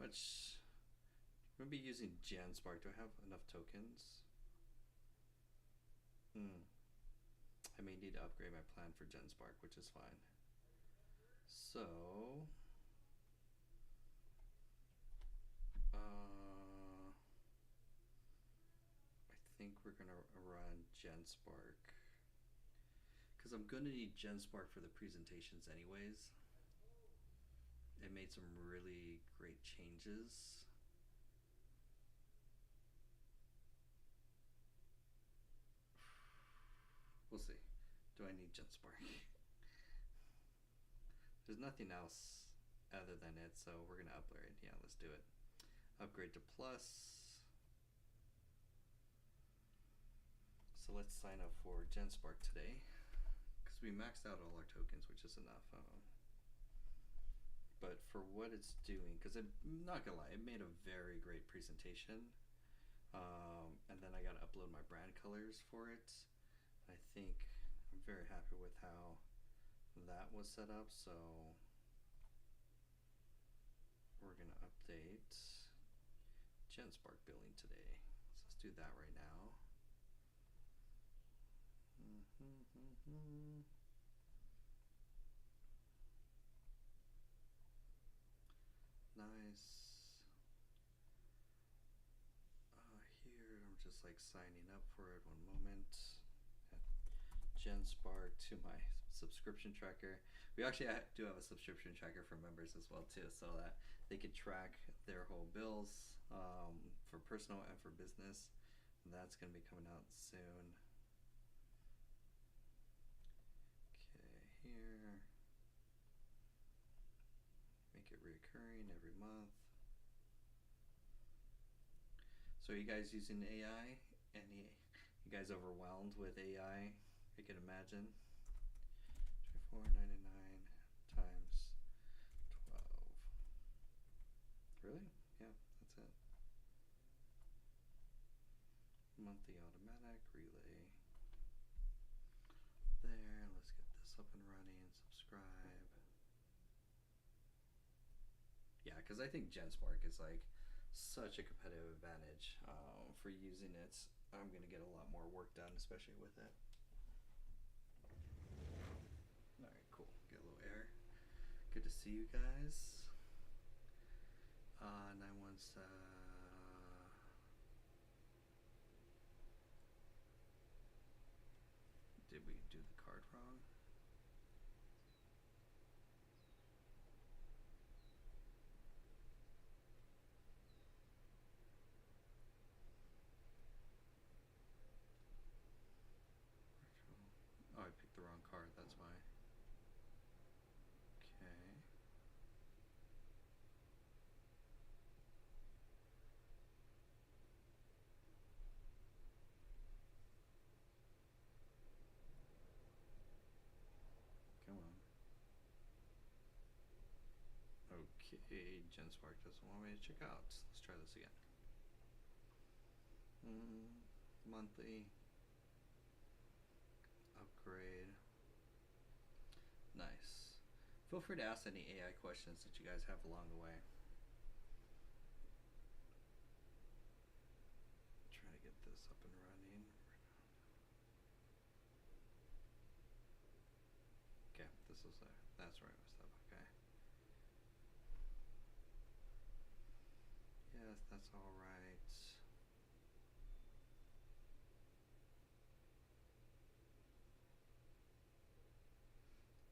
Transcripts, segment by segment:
much? I'm gonna be using GenSpark. Do I have enough tokens? I may need to upgrade my plan for GenSpark, which is fine. So, I think we're gonna run GenSpark because I'm gonna need GenSpark for the presentations anyways. It made some really great changes. We'll see. Do I need GenSpark? There's nothing else other than it, so we're gonna upgrade. Yeah, let's do it. Upgrade to plus. So let's sign up for GenSpark today because we maxed out all our tokens, which is enough. But for what it's doing, because I'm not gonna lie, it made a very great presentation. And then I gotta upload my brand colors for it. I think I'm very happy with how that was set up, so we're gonna update GenSpark billing today. So let's do that right now. Nice. Here I'm just like signing up for it. One moment. GenSpark to my subscription tracker. We actually do have a subscription tracker for members as well too, so that they can track their whole bills for personal and for business. And that's going to be coming out soon. Okay, here. Make it recurring every month. So are you guys using AI? You guys overwhelmed with AI? I can imagine. $24.99 times 12. Really? Yeah, that's it. Monthly automatic relay. There, let's get this up and running. Subscribe. Yeah, because I think GenSpark is like such a competitive advantage for using it. I'm gonna get a lot more work done, especially with it. Alright, cool. Get a little air. Good to see you guys. 917. Did we do the card wrong? Oh, I picked the wrong card, that's why. Okay. Come on. Okay, GenSpark doesn't want me to check out. Let's try this again. Monthly. Upgrade. Nice. Feel free to ask any AI questions that you guys have along the way. Try to get this up and running. Okay, this is there. That's where I messed up. Okay. Yes, that's all right.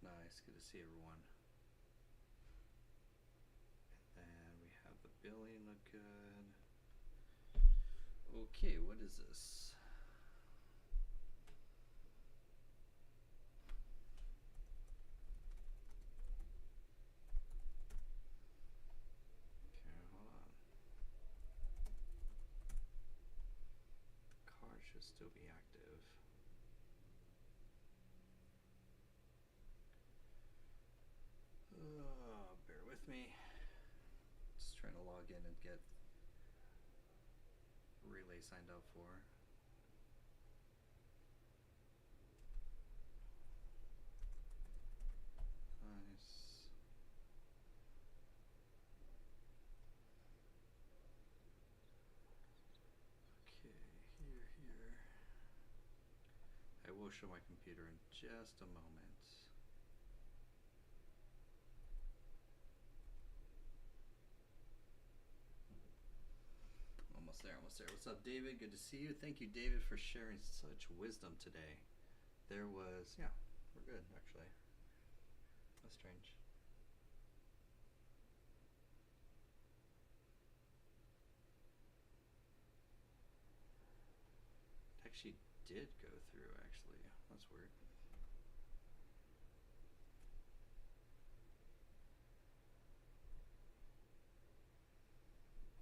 Nice, good to see everyone. And then we have the billing look good. Okay, what is this? Okay, hold on. The card should still be active. Bear with me. Just trying to log in and get Relay signed up for. Nice. will show my computer in just a moment. Almost there, almost there. What's up, David? Good to see you. Thank you, David, for sharing such wisdom today. There was, yeah, we're good, actually. That's strange. It actually did go through, actually. That's weird.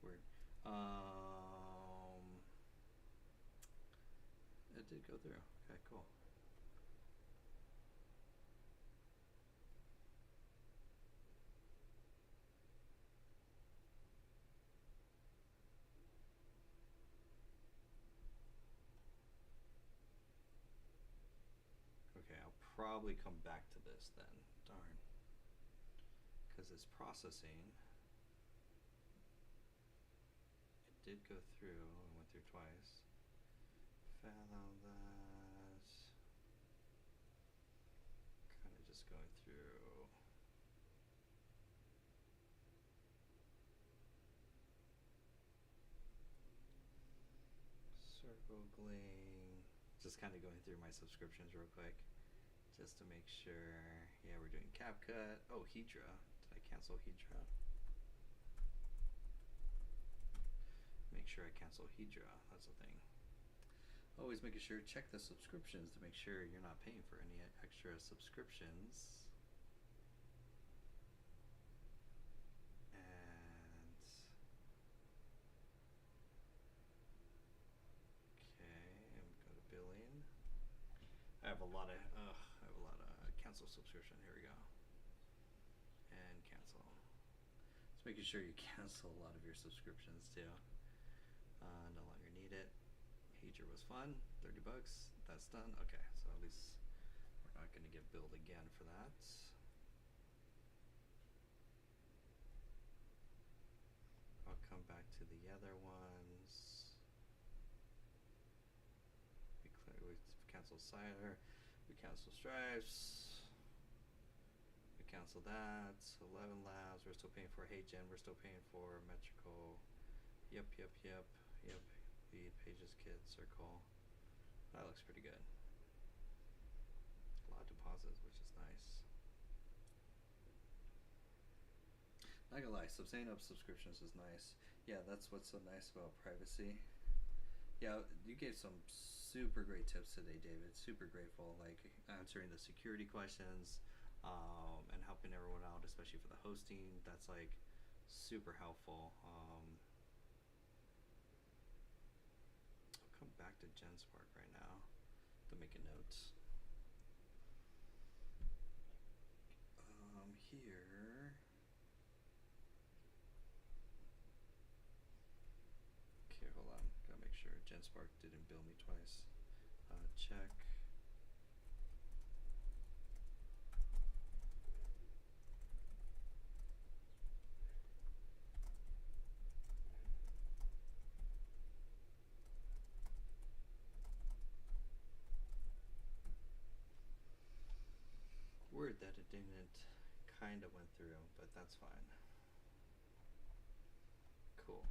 Weird. It did go through. Okay, cool. Okay, I'll probably come back to this then. Darn. Because it's processing. It did go through. It went through twice. Fathom that. Kind of just going through. Circling. Just kind of going through my subscriptions real quick. Just to make sure. Yeah, we're doing CapCut. Oh, Hedra. Did I cancel Hedra? Make sure I cancel Hedra. That's the thing. Always making sure, check the subscriptions to make sure you're not paying for any extra subscriptions. And okay, I'm go to billing. I have a lot of cancel subscription. Here we go. And cancel. Just making sure you cancel a lot of your subscriptions too. No longer need it. Hedra was fun. $30. That's done. Okay, so at least we're not going to get billed again for that. I'll come back to the other ones. We cancel Cider. We cancel Stripes. We cancel that. 11 Labs. We're still paying for HeyGen. We're still paying for Metrical. Yep. Feed, Pages, Kids, Circle. That looks pretty good. A lot of deposits, which is nice. Not gonna lie, staying up subscriptions is nice. Yeah, that's what's so nice about privacy. Yeah, you gave some super great tips today, David. Super grateful, like answering the security questions, and helping everyone out, especially for the hosting. That's like super helpful. I'll come back to GenSpark right now to make a note. Here. Okay, hold on. Gotta make sure GenSpark didn't bill me twice. Check. Weird that it didn't. Kind of went through, but that's fine. Cool.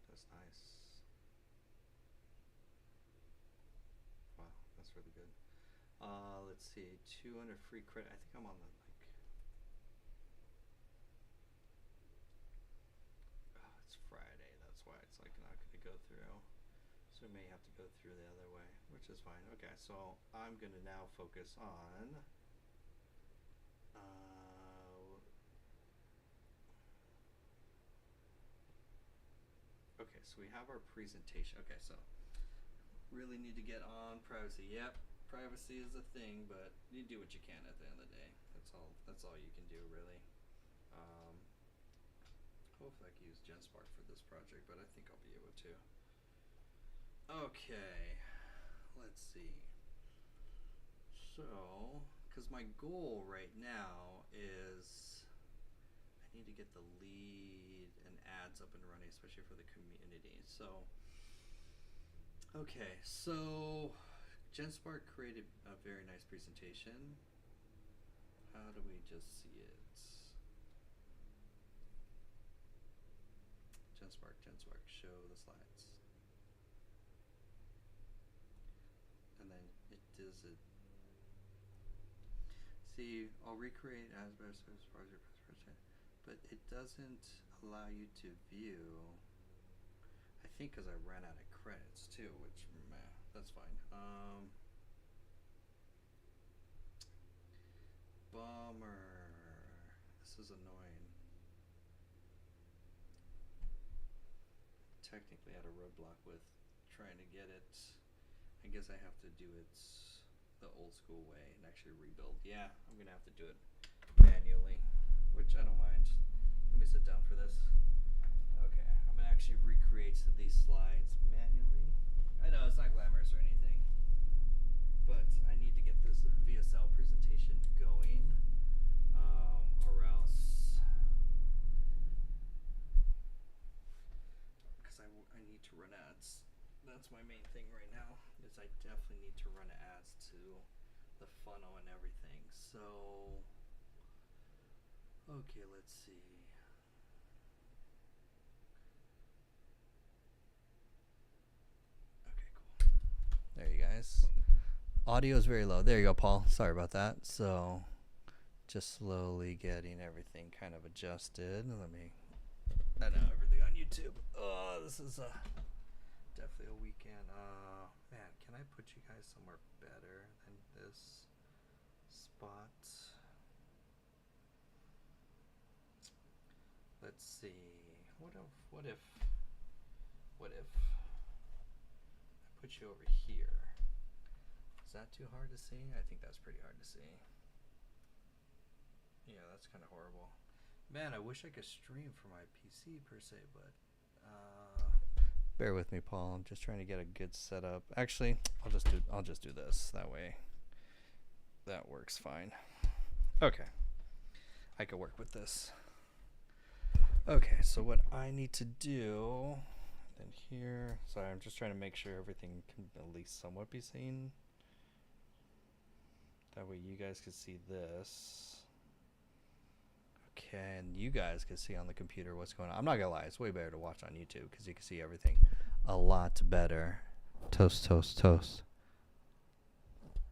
That's nice. Wow, that's really good. Let's see, 200 free credit. I think I'm on the it's Friday. That's why it's like not going to go through. So we may have to go through the other way, which is fine. Okay, so I'm going to now focus on. Okay, so we have our presentation. Okay, so really need to get on privacy. Yep, privacy is a thing, but you do what you can at the end of the day. That's all you can do, really. Hopefully I can use GenSpark for this project, but I think I'll be able to. Okay, let's see. So, because my goal right now is I need to get the lead and ads up and running, especially for the community. So, okay, so GenSpark created a very nice presentation. How do we just see it? GenSpark, show the slides. And then it does it. See, I'll recreate as best as project, but it doesn't allow you to view. I think because I ran out of credits too, which that's fine. Bummer. This is annoying. Technically had a roadblock with trying to get it. I guess I have to do it the old school way and actually rebuild. Yeah, I'm gonna have to do it manually, which I don't mind. Let me sit down for this. Okay, I'm gonna actually recreate these slides manually. I know it's not glamorous or anything, but I need to get this VSL presentation going, or else, because I need to run ads. That's my main thing right now, is I definitely need to run ads to the funnel and everything. So, okay, let's see. Okay, cool. There you guys. Audio is very low. There you go, Paul. Sorry about that. So, just slowly getting everything kind of adjusted. Let me. I know everything on YouTube. Oh, this is definitely a weekend. Man, can I put you guys somewhere better than this spot? Let's see. What if I put you over here? Is that too hard to see? I think that's pretty hard to see. Yeah, that's kind of horrible. Man, I wish I could stream for my PC per se, but bear with me, Paul. I'm just trying to get a good setup. Actually, I'll just do this. That way that works fine. Okay. I can work with this. Okay, so what I need to do then here, sorry, I'm just trying to make sure everything can at least somewhat be seen. That way you guys can see this. Okay, and you guys can see on the computer what's going on. I'm not gonna lie, it's way better to watch on YouTube because you can see everything a lot better. Toast, toast, toast.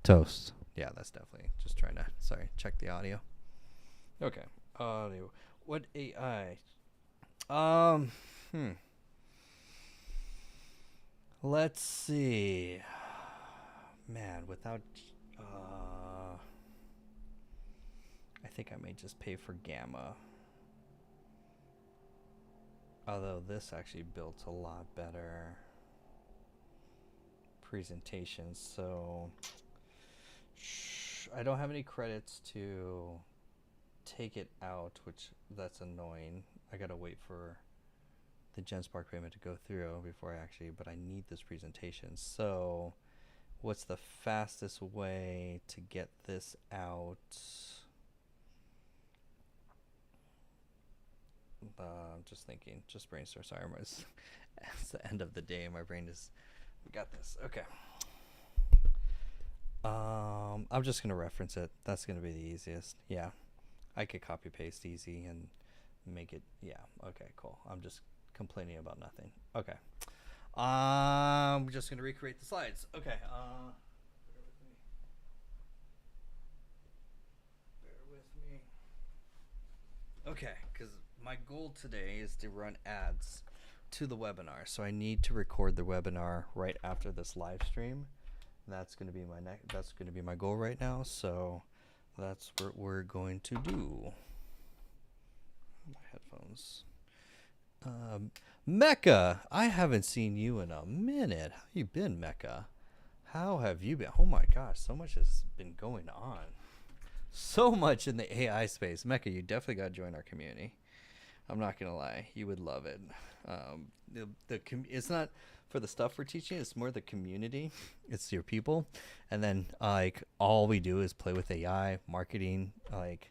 Toast. Yeah, that's definitely just trying to, sorry, check the audio. Okay, audio. What AI? Let's see. Man, without I think I may just pay for Gamma. Although this actually built a lot better presentation, so I don't have any credits to take it out, which that's annoying. I gotta wait for the GenSpark payment to go through before I actually, but I need this presentation. So what's the fastest way to get this out? I'm just thinking, just brainstorm. Sorry, it's the end of the day. My brain is, we got this. Okay. I'm just gonna reference it. That's gonna be the easiest. Yeah, I could copy paste easy and make it. Yeah. Okay. Cool. I'm just complaining about nothing. Okay. I'm just gonna recreate the slides. Okay. Bear with me. Okay, because my goal today is to run ads to the webinar, so I need to record the webinar right after this live stream. That's going to be my that's going to be my goal right now, so that's what we're going to do. My headphones. Mecca, I haven't seen you in a minute. How you been, Mecca? How have you been? Oh my gosh, so much has been going on. So much in the AI space. Mecca, you definitely got to join our community. I'm not gonna lie, you would love it. It's not for the stuff we're teaching, it's more the community. It's your people, and then like all we do is play with AI marketing. Like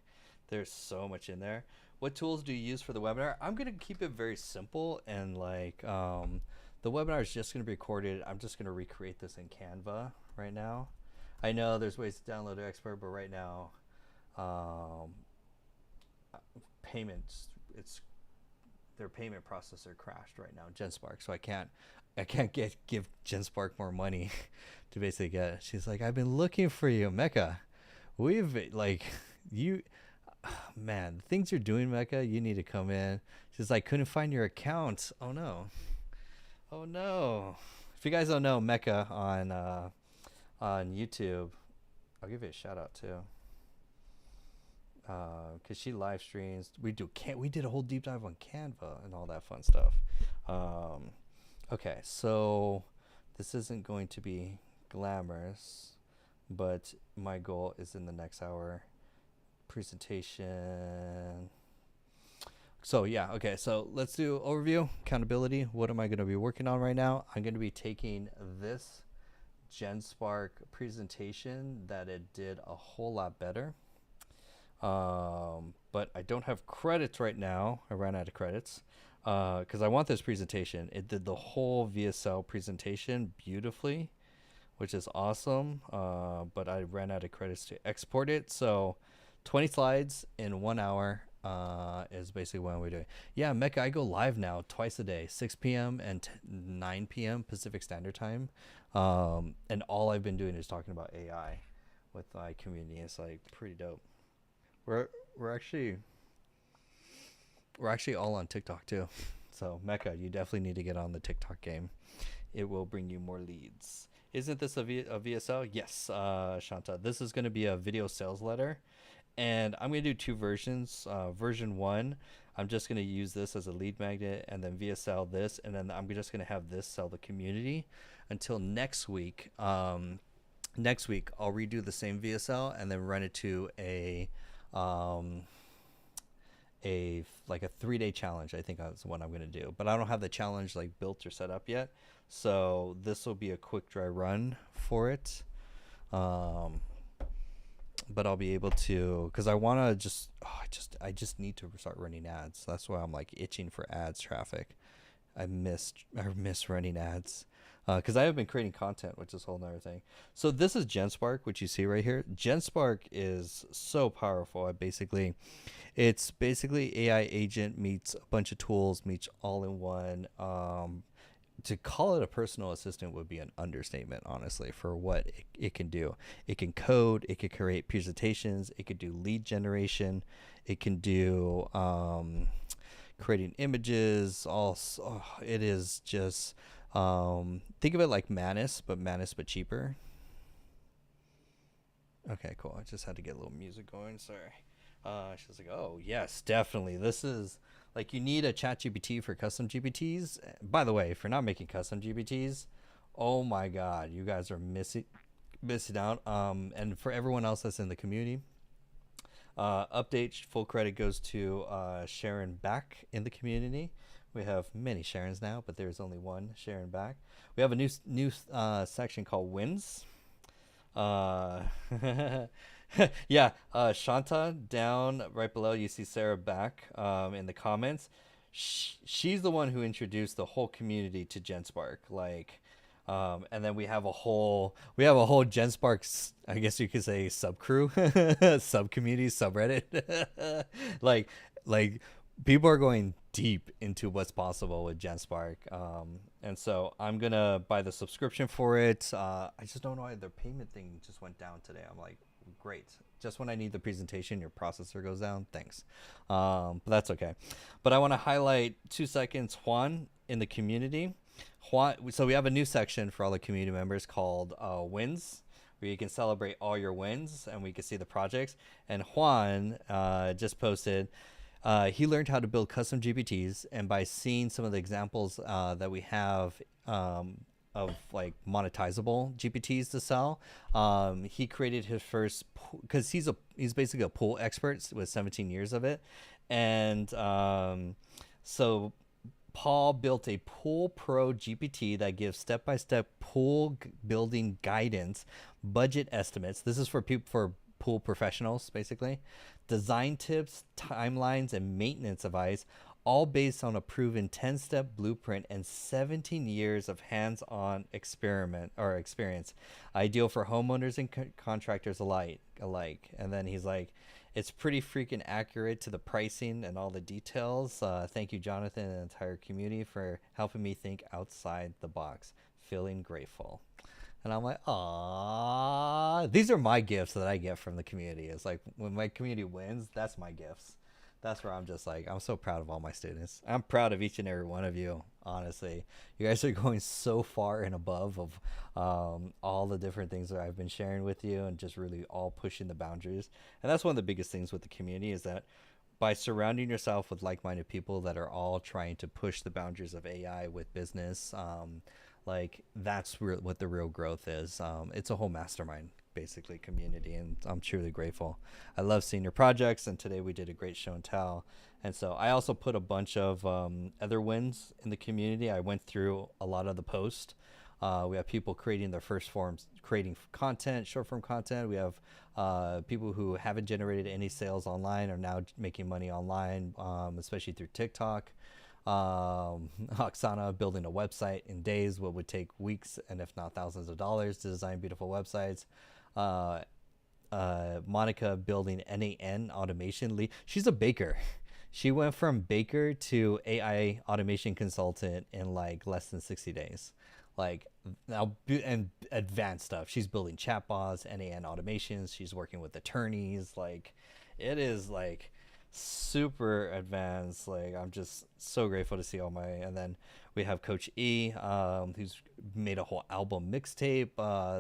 there's so much in there. What tools do you use for the webinar? I'm gonna keep it very simple and like The webinar is just going to be recorded. I'm just going to recreate this in Canva right now. I know there's ways to download Expert, but right now, payments, it's their payment processor crashed right now, GenSpark. So I can't give GenSpark more money to basically get it. She's like, I've been looking for you, Mecca. We've like you, man, the things you're doing, Mecca. You need to come in. She's like, couldn't find your account. Oh no. Oh no. If you guys don't know Mecca on YouTube, I'll give you a shout out too. Cause she live streams. We did a whole deep dive on Canva and all that fun stuff. Okay, so this isn't going to be glamorous, but my goal is in the next hour presentation. So yeah, okay, so let's do overview, accountability. What am I going to be working on right now? I'm going to be taking this GenSpark presentation that it did a whole lot better. But I don't have credits right now. I ran out of credits because I want this presentation. It did the whole VSL presentation beautifully, which is awesome. But I ran out of credits to export it. So 20 slides in 1 hour is basically what we're doing. Yeah, Mecca, I go live now twice a day, 6 p.m. and 9 p.m. Pacific Standard Time. And all I've been doing is talking about AI with my community. It's like pretty dope. We're actually all on TikTok too. So Mecca, you definitely need to get on the TikTok game. It will bring you more leads. Isn't this a VSL? Yes, Shanta. This is going to be a video sales letter. And I'm going to do two versions. Version 1, I'm just going to use this as a lead magnet, and then VSL this, and then I'm just going to have this sell the community until next week. Next week, I'll redo the same VSL and then run it to a 3-day challenge. I think that's what I'm going to do, but I don't have the challenge like built or set up yet. So this will be a quick dry run for it. But I'll be able to, because I want to I just need to start running ads. That's why I'm like itching for ads traffic. I miss running ads because I have been creating content, which is a whole nother thing. So this is GenSpark, which you see right here. GenSpark is so powerful. It's basically AI agent meets a bunch of tools, meets all in one. To call it a personal assistant would be an understatement, honestly, for what it can do. It can code, it can create presentations, it could do lead generation, it can do creating images. It is just, think of it like Manus, but cheaper. Okay, cool. I just had to get a little music going. Sorry. She was like, oh, yes, definitely. This is like, you need a ChatGPT for custom GPTs. By the way, if you're not making custom GPTs, oh my God, you guys are missing out. And for everyone else that's in the community, update, full credit goes to Sharon Back in the community. We have many Sharons now, but there's only one Sharon Back. We have a new section called Wins. Yeah, Shanta, down right below, you see Sarah Back in the comments. She's the one who introduced the whole community to GenSpark. Like, and then we have a whole GenSpark, I guess you could say, sub crew, sub community, subreddit. like people are going deep into what's possible with GenSpark. And so I'm gonna buy the subscription for it. I just don't know why their payment thing just went down today. I'm like, great. Just when I need the presentation, your processor goes down. Thanks. But that's okay. But I want to highlight 2 seconds Juan in the community. Juan, so we have a new section for all the community members called Wins, where you can celebrate all your wins and we can see the projects. And Juan just posted, he learned how to build custom GPTs, and by seeing some of the examples that we have of like monetizable GPTs to sell, he created his first, because he's basically a pool expert with 17 years of it. And so Paul built a Pool Pro GPT that gives step-by-step pool building guidance, budget estimates. This is for people, for pool professionals, basically. Design tips, timelines, and maintenance advice, all based on a proven 10-step blueprint and 17 years of hands-on experience, ideal for homeowners and contractors alike. And then he's like, it's pretty freaking accurate to the pricing and all the details. Thank you, Jonathan, and the entire community for helping me think outside the box. Feeling grateful. And I'm like, ah, these are my gifts that I get from the community. It's like when my community wins, that's my gifts. That's where I'm just like, I'm so proud of all my students. I'm proud of each and every one of you. Honestly, you guys are going so far and above of all the different things that I've been sharing with you, and just really all pushing the boundaries. And that's one of the biggest things with the community is that by surrounding yourself with like-minded people that are all trying to push the boundaries of AI with business, like that's what the real growth is. It's a whole mastermind basically community, and I'm truly grateful. I love seeing your projects, and today we did a great show and tell. And so I also put a bunch of other wins in the community. I went through a lot of the posts. We have people creating their first forms, creating content, short form content. We have people who haven't generated any sales online are now making money online, especially through TikTok. Oksana building a website in days, what would take weeks and if not thousands of dollars to design beautiful websites. uh, Monica building NAN automation lead. She's a baker. She went from baker to AI automation consultant in like less than 60 days. Like now, and advanced stuff. She's building chatbots, NAN automations. She's working with attorneys. Like, it is like super advanced. Like, I'm just so grateful to see all my. And then we have Coach E, who's made a whole album mixtape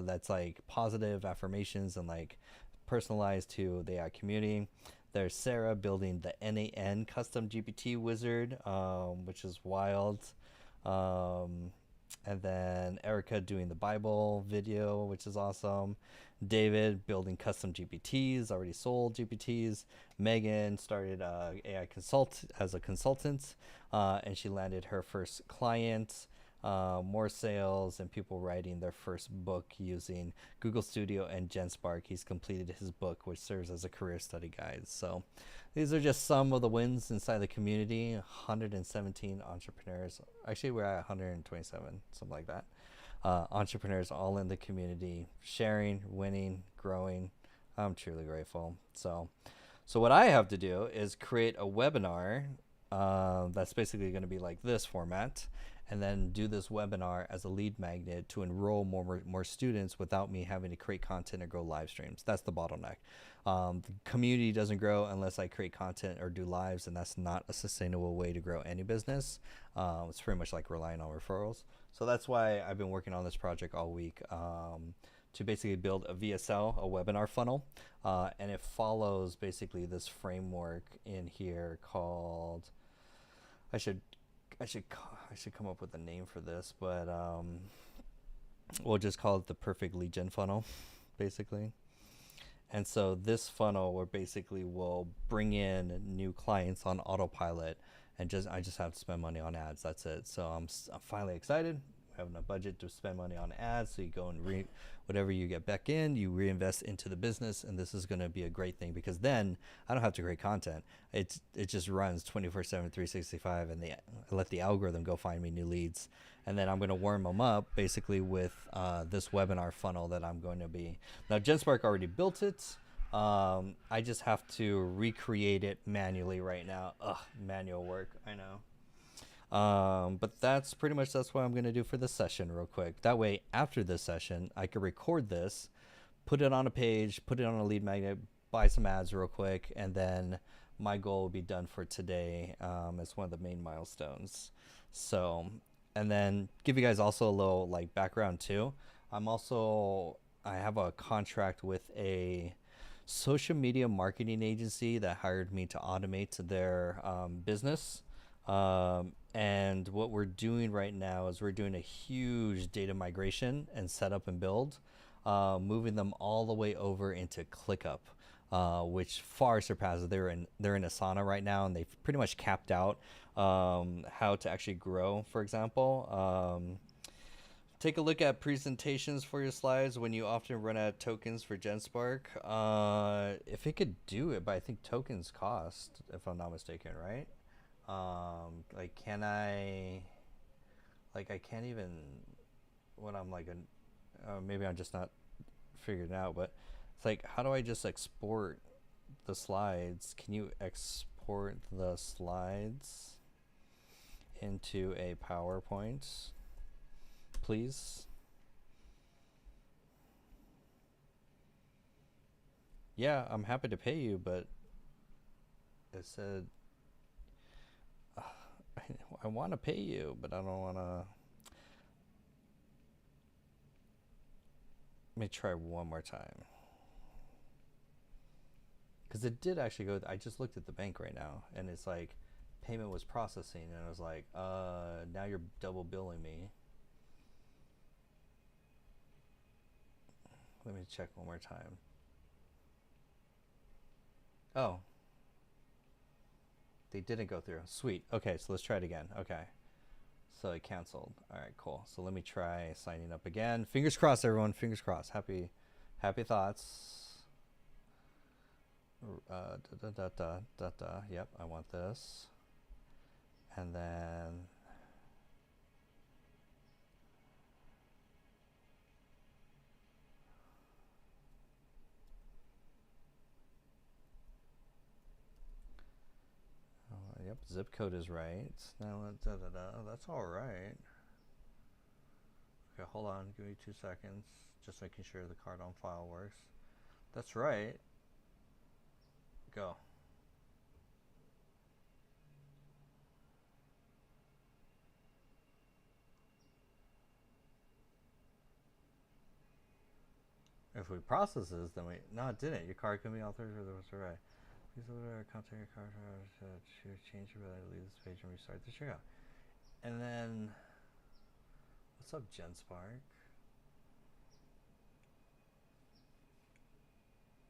that's like positive affirmations and like personalized to the AI community. There's Sarah building the NAN custom GPT wizard, which is wild. Um, and then Erica doing the Bible video, which is awesome. David building custom GPTs, already sold GPTs. Megan started AI consult as a consultant, and she landed her first client. More sales and people writing their first book using Google Studio and GenSpark. He's completed his book, which serves as a career study guide. So these are just some of the wins inside the community. 117 entrepreneurs. Actually, we're at 127, something like that. Entrepreneurs all in the community, sharing, winning, growing. I'm truly grateful. So what I have to do is create a webinar that's basically going to be like this format, and then do this webinar as a lead magnet to enroll more students without me having to create content or go live streams. That's the bottleneck. The community doesn't grow unless I create content or do lives, and that's not a sustainable way to grow any business. It's pretty much like relying on referrals. So that's why I've been working on this project all week, to basically build a VSL, a webinar funnel, and it follows basically this framework in here called. I should come up with a name for this, but we'll just call it the perfect lead gen funnel, basically. And so this funnel where basically will bring in new clients on autopilot, and I just have to spend money on ads. That's it. So I'm finally excited. Having a budget to spend money on ads, so you go and whatever you get back in, you reinvest into the business, and this is going to be a great thing because then I don't have to create content. It just runs 24/7, 365, and I let the algorithm go find me new leads, and then I'm going to warm them up basically with this webinar funnel that I'm going to be. Now GenSpark already built it. I just have to recreate it manually right now. Manual work, I know. But that's what I'm going to do for this session real quick. That way, after this session, I can record this, put it on a page, put it on a lead magnet, buy some ads real quick, and then my goal will be done for today. It's one of the main milestones. So, and then give you guys also a little like background too. I have a contract with a social media marketing agency that hired me to automate their business. And what we're doing right now is we're doing a huge data migration and setup and build, moving them all the way over into ClickUp, which far surpasses. They're in Asana right now, and they've pretty much capped out how to actually grow. For example, take a look at presentations for your slides when you often run out of tokens for GenSpark. If it could do it, but I think tokens cost, if I'm not mistaken, right? Like, can I, like, I can't even, when I'm like, maybe I'm just not figured it out, but it's like, how do I just export the slides? Can you export the slides into a PowerPoint, please? Yeah, I'm happy to pay you, but it said I want to pay you, but I don't want to. Let me try one more time. Because it did actually go. I just looked at the bank right now, and it's like payment was processing, and I was like, now you're double billing me. Let me check one more time. Oh, they didn't go through. Sweet. Okay, so let's try it again. Okay. So it canceled. All right, cool. So let me try signing up again. Fingers crossed, everyone. Fingers crossed. Happy thoughts. Da, da, da, da, da, da. Yep, I want this. And then yep, zip code is right. Now da, da, da. That's all right. Okay, hold on. Give me 2 seconds. Just making sure the card on file works. That's right. Go. If we process this, then we... No, it didn't. Your card can be authorized or that's right. Please load our contact your card to change your value, leave this page and restart the checkout. And then... What's up, GenSpark?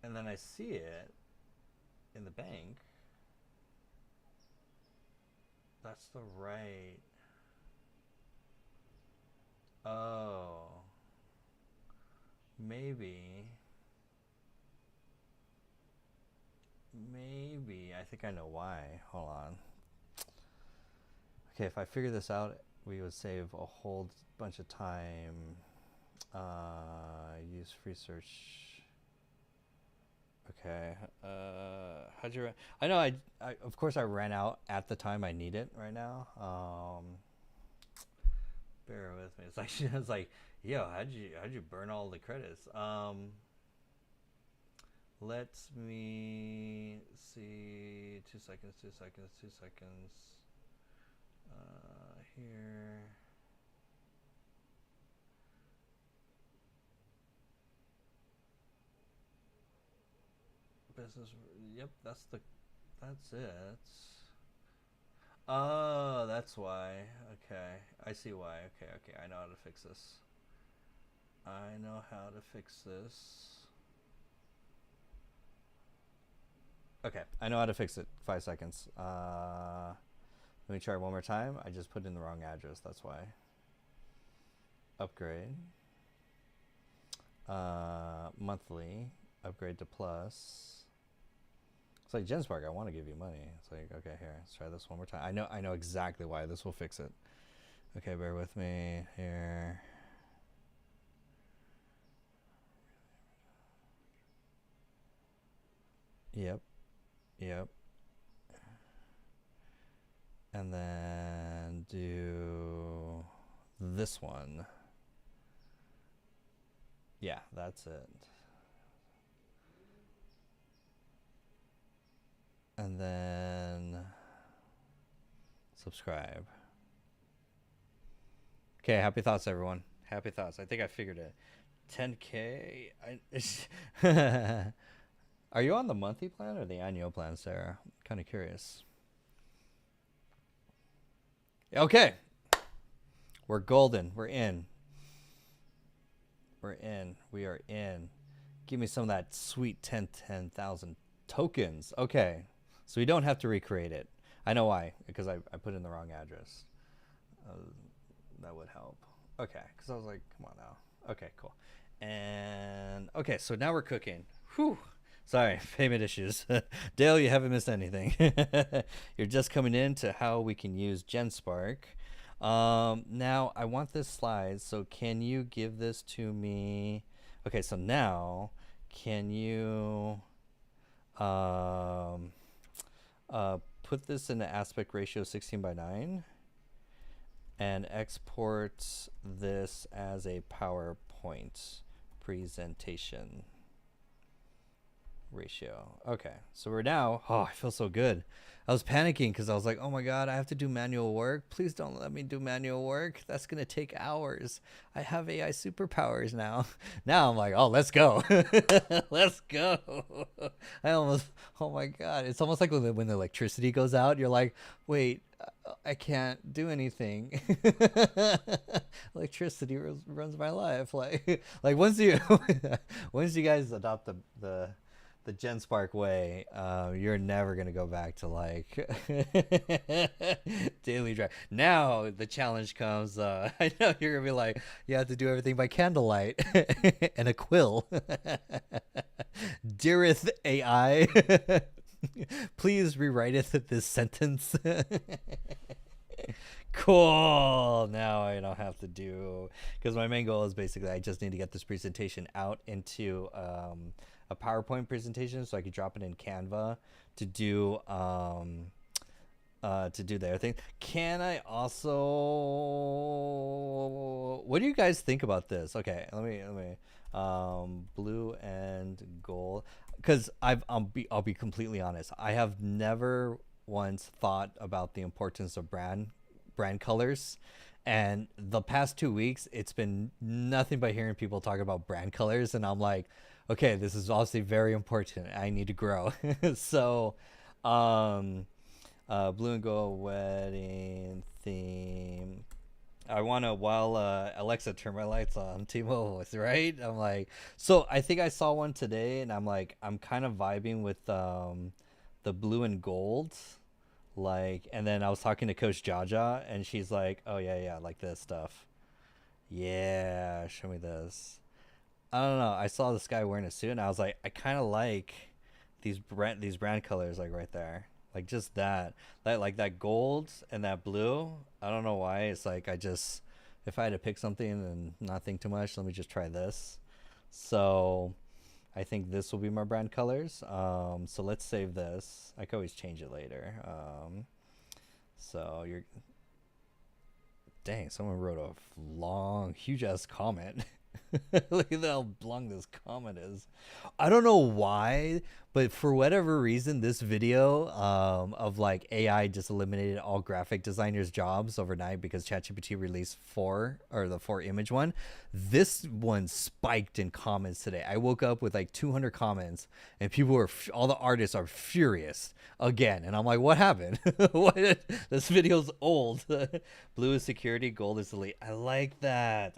And then I see it in the bank. That's the right... Oh... Maybe I think I know why. Hold on. Okay, if I figure this out, we would save a whole bunch of time. Use free search. Okay. How'd you? I know. I of course I ran out at the time I need it right now. Bear with me. It's like it's like, yo, how'd you burn all the credits? Let me see. 2 seconds. 2 seconds. 2 seconds. Here. Business. Yep, that's it. Oh, that's why. Okay, I see why. Okay, I know how to fix this. I know how to fix this. Okay, I know how to fix it. 5 seconds. Let me try one more time. I just put in the wrong address. That's why. Upgrade. Monthly. Upgrade to plus. It's like GenSpark. I want to give you money. It's like, okay, here. Let's try this one more time. I know exactly why. This will fix it. Okay, bear with me here. Yep. And then do this one. Yeah, that's it. And then subscribe. Okay, happy thoughts, everyone. Happy thoughts. I think I figured it. 10K. Are you on the monthly plan or the annual plan, Sarah? I'm kind of curious. Okay. We're golden. We're in. We are in. Give me some of that sweet 10,000 tokens. Okay. So we don't have to recreate it. I know why. Because I put in the wrong address. That would help. Okay. Because I was like, come on now. Okay, cool. And okay, so now we're cooking. Whew. Sorry, payment issues. Dale, you haven't missed anything. You're just coming in to how we can use GenSpark. Now I want this slide, so can you give this to me? Okay, so now can you put this in the aspect ratio 16:9 and export this as a PowerPoint presentation ratio. Okay, so we're now, oh, I feel so good. I was panicking because I was like, oh my God, I have to do manual work. Please don't let me do manual work. That's going to take hours. I have AI superpowers now. Now I'm like, oh, let's go. Let's go. I almost, oh my God. It's almost like when the electricity goes out, you're like, wait, I can't do anything. Electricity runs my life. Like once you guys adopt the GenSpark way, you're never gonna go back to like daily drive. Now the challenge comes. I know you're gonna be like, you have to do everything by candlelight and a quill. Dearest AI, please rewrite it this sentence. Cool. Now I don't have to do, because my main goal is basically I just need to get this presentation out into a PowerPoint presentation so I could drop it in Canva to do the other thing. Can I also, what do you guys think about this? Okay, let me blue and gold, because I'll be completely honest, I have never once thought about the importance of brand colors, and the past 2 weeks it's been nothing but hearing people talk about brand colors, and I'm like, okay, this is obviously very important. I need to grow. So blue and gold wedding theme. I want to, while Alexa, turn my lights on, T-Mobile, right? I'm like, so I think I saw one today, and I'm like, I'm kind of vibing with the blue and gold. Like, and then I was talking to Coach Jaja, and she's like, oh yeah, like this stuff. Yeah, show me this. I don't know. I saw this guy wearing a suit, and I was like, I kind of like these brand colors, like right there, like just like that gold and that blue. I don't know why. It's like if I had to pick something and not think too much, let me just try this. So I think this will be my brand colors. So let's save this. I can always change it later. So dang, someone wrote a long, huge ass comment. Look at how long this comment is. I don't know why, but for whatever reason, this video of like AI just eliminated all graphic designers' jobs overnight because ChatGPT released 4, or the 4 image one. This one spiked in comments today. I woke up with like 200 comments, and people were all the artists are furious again, and I'm like, what happened? What? This video's old. Blue is security, gold is elite. I like that.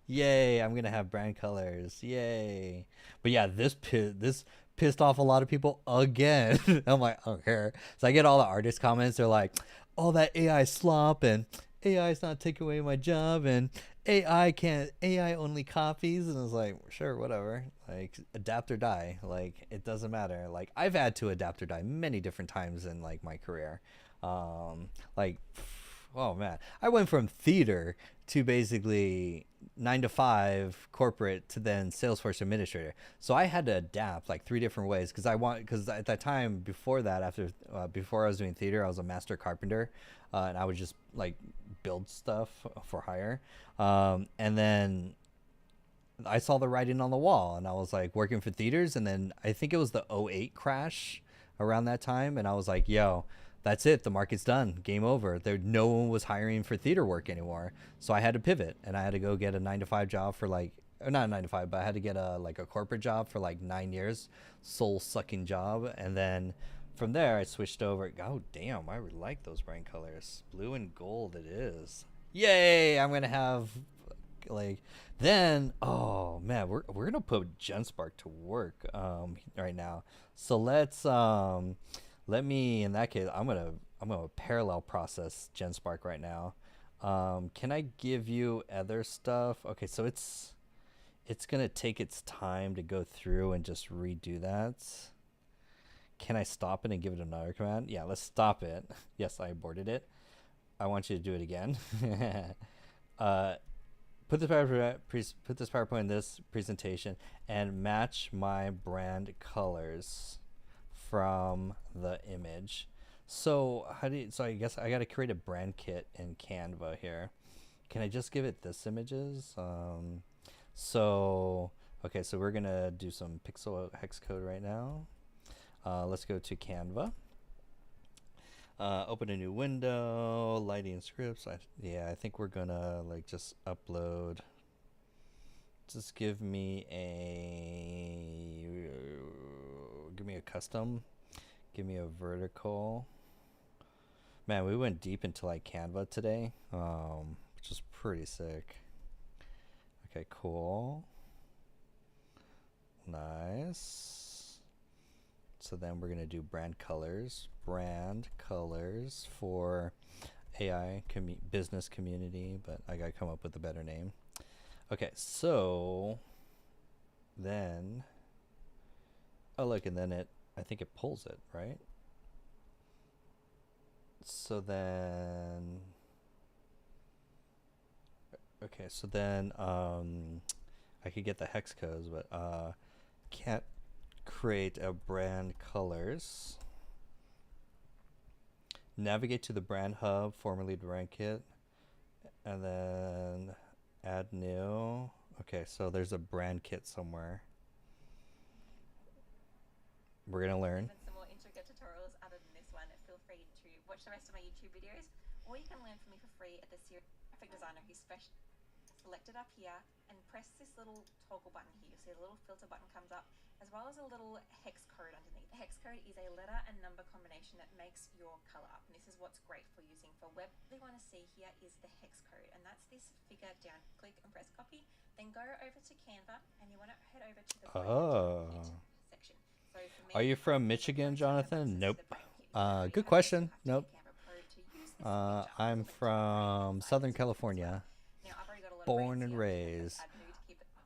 Yay, I'm gonna have brand colors. Yay. But yeah, this pissed off a lot of people again. I'm like, I don't care. So I get all the artist comments. They're like, all that AI slop, and AI is not taking away my job, and AI only copies. And I was like, sure, whatever. Like, adapt or die. Like, it doesn't matter. Like, I've had to adapt or die many different times in like my career. Like, oh man, I went from theater to basically 9 to 5 corporate to then Salesforce administrator. So I had to adapt like 3 different ways because at that time before that, before I was doing theater, I was a master carpenter, and I would just like build stuff for hire. And then I saw the writing on the wall, and I was like working for theaters, and then I think it was the '08 crash around that time, and I was like, yo, that's it. The market's done. Game over. No one was hiring for theater work anymore. So I had to pivot, and I had to go get a 9 to 5 job for like, or not a 9 to 5, but I had to get a corporate job for like 9 years, soul sucking job. And then from there I switched over. Oh damn, I really like those brand colors. Blue and gold it is. Yay, I'm going to have like, then, oh man, we're going to put GenSpark to work right now. So let me, in that case, I'm gonna parallel process GenSpark right now. Can I give you other stuff? Okay, so it's it's gonna take its time to go through and just redo that. Can I stop it and give it another command? Yeah, let's stop it. Yes, I aborted it. I want you to do it again. uh, put this PowerPoint in this presentation and match my brand colors from the image. So so I guess I got to create a brand kit in Canva here. Can I just give it this images? So okay, so we're gonna do some pixel hex code right now. Let's go to Canva. Open a new window, lighting scripts. Yeah, I think we're gonna like just upload. Just give me a custom. Give me a vertical. Man, we went deep into like Canva today, which is pretty sick. Okay, cool. Nice. So then we're gonna do brand colors for AI business community, but I gotta come up with a better name. Okay, so then, oh look, and then I think it pulls it, right? So then, okay, so then I could get the hex codes, but can't create a brand colors. Navigate to the brand hub, formerly brand kit, and then add new. Okay, so there's a brand kit somewhere. We're gonna learn. Some more intricate tutorials other than this one. Feel free to watch the rest of my YouTube videos, or you can learn from me for free at the Series Graphic Designer who's special. Select it up here and press this little toggle button here. You'll see a little filter button comes up, as well as a little hex code underneath. The hex code is a letter and number combination that makes your color up, and this is what's great for using for web. What you want to see here is the hex code, and that's this figure down. Click and press copy, then go over to Canva, and you want to head over to the kit section. So me, are you from Michigan, Jonathan? Nope. Good question. Nope. I'm from Southern California. Born and raised.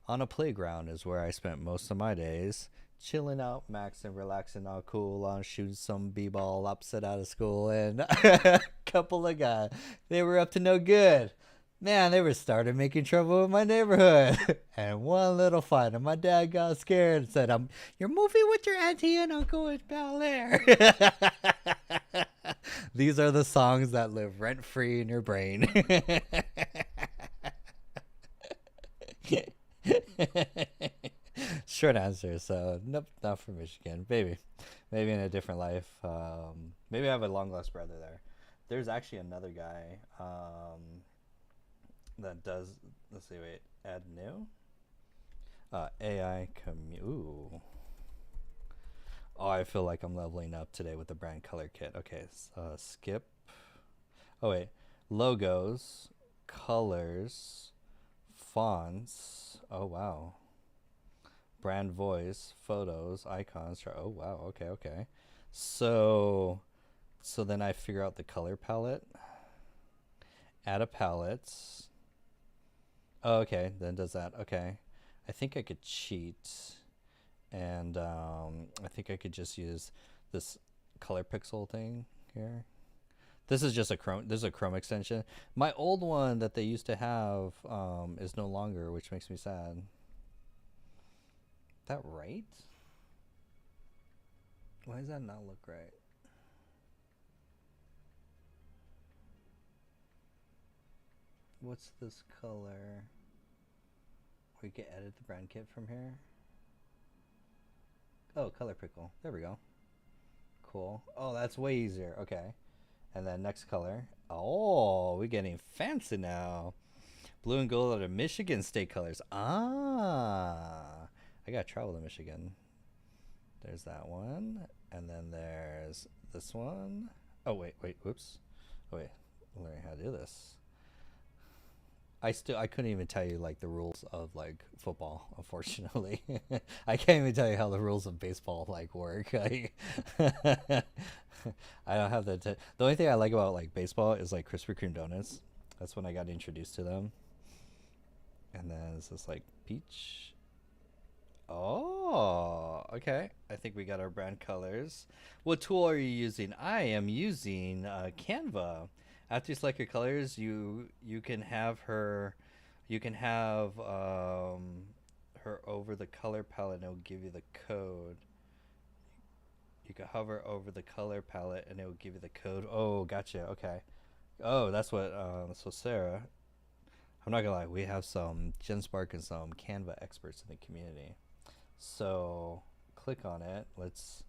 On a playground is where I spent most of my days. Chilling out, maxing, relaxing, all cool, on shooting some b-ball upset out of school, and a couple of guys, they were up to no good. Man, they were started making trouble in my neighborhood. And one little fight, and my dad got scared and said, you're moving with your auntie and uncle in Bel Air. These are the songs that live rent-free in your brain. Short answer. So nope, not from Michigan. Maybe in a different life. Maybe I have a long lost brother there. There's actually another guy that does. Let's see. Wait. Add new. AI Ooh. Oh, I feel like I'm leveling up today with the brand color kit. Okay. Skip. Oh wait. Logos, colors, fonts. Oh wow. Brand voice, photos, icons. Oh wow. Okay. So then I figure out the color palette. Add a palette. Oh, okay. Then does that. Okay. I think I could cheat, and I think I could just use this color pixel thing here. This is just a Chrome. This is a Chrome extension. My old one that they used to have is no longer, which makes me sad. That right? Why does that not look right? What's this color? We can edit the brand kit from here. Oh, color pickle. There we go. Cool. Oh, that's way easier. Okay. And then next color. Oh, we're getting fancy now. Blue and gold are the Michigan state colors. Ah, I gotta travel to Michigan. There's that one. And then there's this one. Oh, wait. Whoops. Oh, wait. I'm learning how to do this. I couldn't even tell you like the rules of like football, unfortunately. I can't even tell you how the rules of baseball like work. I don't have the only thing I like about like baseball is like Krispy Kreme donuts. That's when I got introduced to them. And then it's just like peach Oh, okay. I think we got our brand colors. What tool are you using? I am using Canva. After you select your colors, you can have her, you can have her over the color palette, and it'll give you the code. You can hover over the color palette, and it will give you the code. Oh, gotcha. Okay. Oh, that's what. So Sarah, I'm not gonna lie, we have some GenSpark and some Canva experts in the community. So click on it. Let's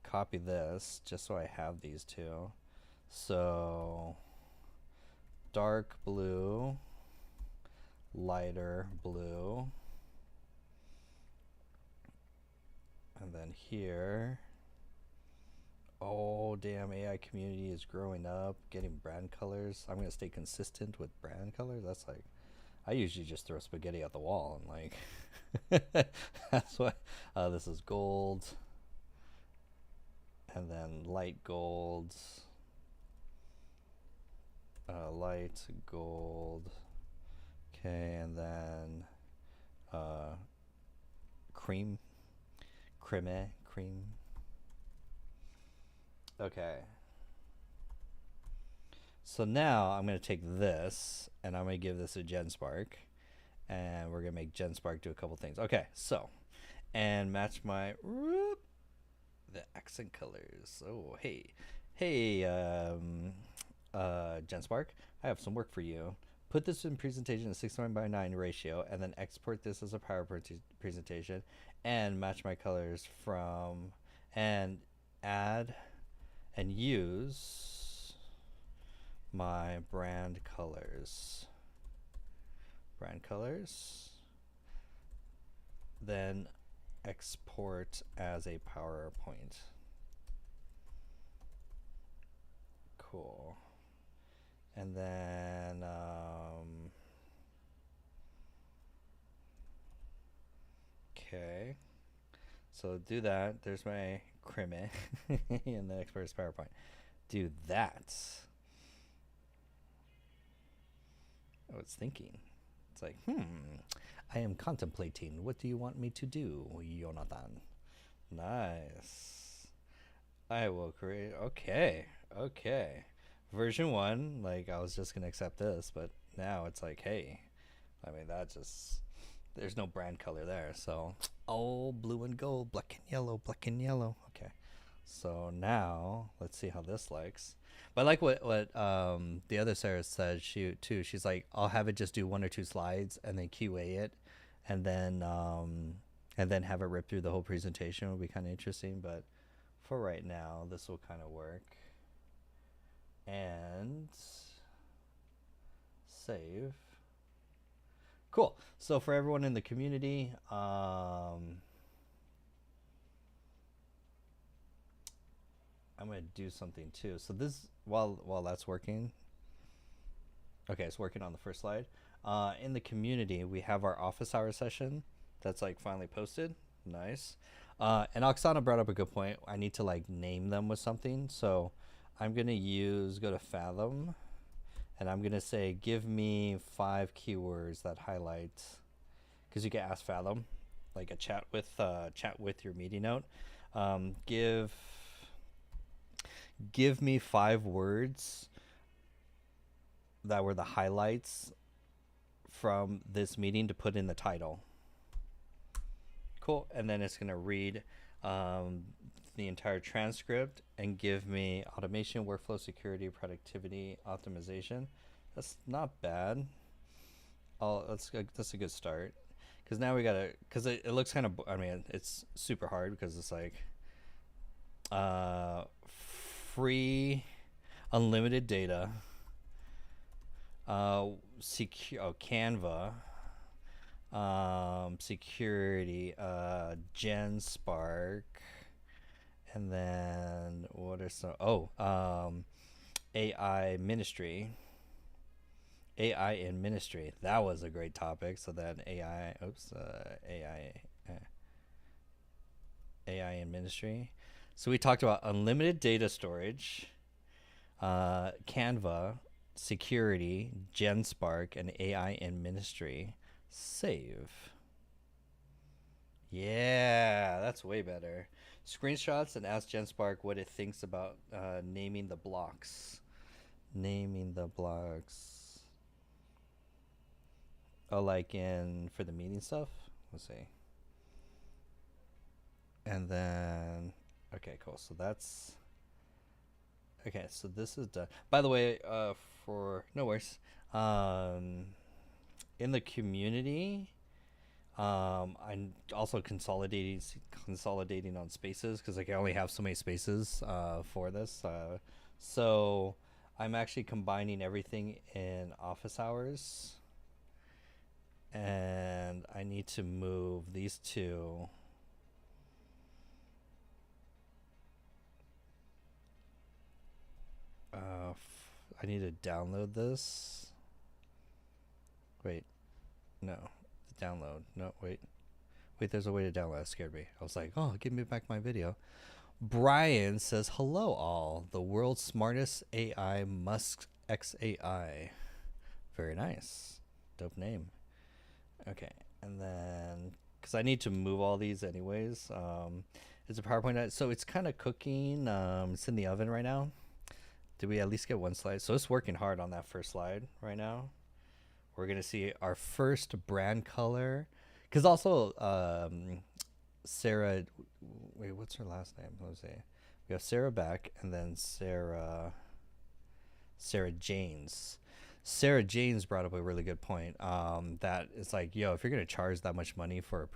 copy this just so I have these two. So dark blue, lighter blue, and then here. Oh damn, AI community is growing up, getting brand colors. I'm gonna stay consistent with brand colors. That's like, I usually just throw spaghetti at the wall and like that's what this is gold, and then light gold, light gold, okay, and then cream, cream. Okay. So now I'm going to take this and I'm going to give this a GenSpark, and we're going to make GenSpark do a couple things. Okay, so, and match my, the accent colors. Oh, hey, GenSpark, I have some work for you. Put this in presentation at 6:9:9 ratio, and then export this as a PowerPoint presentation, and match my colors from, and add and use my brand colors. Then export as a PowerPoint. Cool. And then okay. So do that. There's my crime and the export as PowerPoint. Do that. Oh, it's thinking. It's like, I am contemplating. What do you want me to do, Jonathan? Nice. I will create. Okay. Version 1, like, I was just going to accept this, but now it's like, hey, I mean, that just, there's no brand color there. So, all blue and gold, black and yellow. Okay. So now let's see how this likes. But I like what the other Sarah said. She's like, I'll have it just do 1 or 2 slides and then QA it, and then have it rip through the whole presentation. Would be kind of interesting. But for right now, this will kind of work. And save. Cool. So for everyone in the community, I'm gonna do something too. So this, while that's working, okay, it's working on the first slide. In the community, we have our office hour session that's like finally posted. Nice. And Oksana brought up a good point. I need to like name them with something. So I'm gonna go to Fathom, and I'm gonna say, give me 5 keywords that highlight, because you can ask Fathom, like a chat with your meeting note. Give me 5 words that were the highlights from this meeting to put in the title. Cool. And then it's going to read the entire transcript and give me automation, workflow, security, productivity, optimization. That's not bad. That's a good start. Because now we got to, because it looks kind of, I mean, it's super hard because it's like free, unlimited data, Canva, security, GenSpark, and then what are some, AI ministry. AI in ministry. That was a great topic. So then AI in ministry. So we talked about unlimited data storage, Canva, security, GenSpark, and AI in ministry. Save. Yeah, that's way better. Screenshots and ask GenSpark what it thinks about naming the blocks. Naming the blocks. Oh, like in for the meeting stuff? Let's see. And then, okay, cool. So that's, okay, so this is done. By the way, for, no worries. In the community, I'm also consolidating on spaces because like I only have so many spaces for this. So I'm actually combining everything in office hours, and I need to move these two. I need to download this. Wait, no, download. No, wait. Wait, there's a way to download. That scared me. I was like, oh, give me back my video. Brian says, hello, all. The world's smartest AI, Musk XAI. Very nice. Dope name. Okay. And then, because I need to move all these anyways. It's a PowerPoint. So it's kind of cooking. It's in the oven right now. Did we at least get one slide? So it's working hard on that first slide right now. We're going to see our first brand color. Because also, Sarah, wait, what's her last name? Let's see. We have Sarah Beck and then Sarah Janes. Sarah Janes brought up a really good point. That it's like, yo, if you're gonna charge that much money for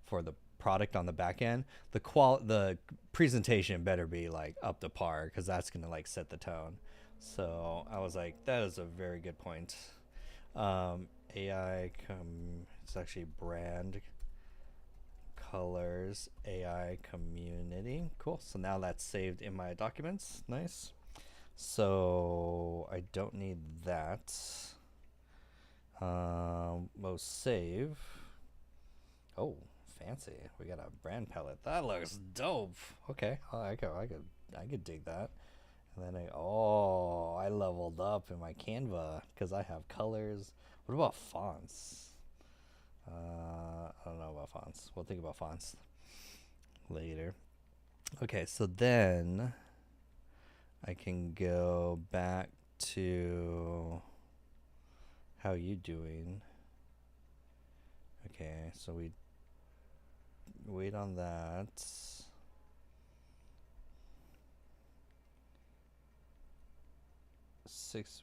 for the product on the back end, the presentation better be like up to par because that's gonna like set the tone. So I was like, that is a very good point. It's actually brand colors AI community. Cool. So now that's saved in my documents. Nice. So I don't need that. We'll save. Oh, fancy. We got a brand palette. That looks dope. Okay. I could dig that. And then I leveled up in my Canva because I have colors. What about fonts? I don't know about fonts. We'll think about fonts later. Okay, so then I can go back to how you doing. Okay, so we wait on that.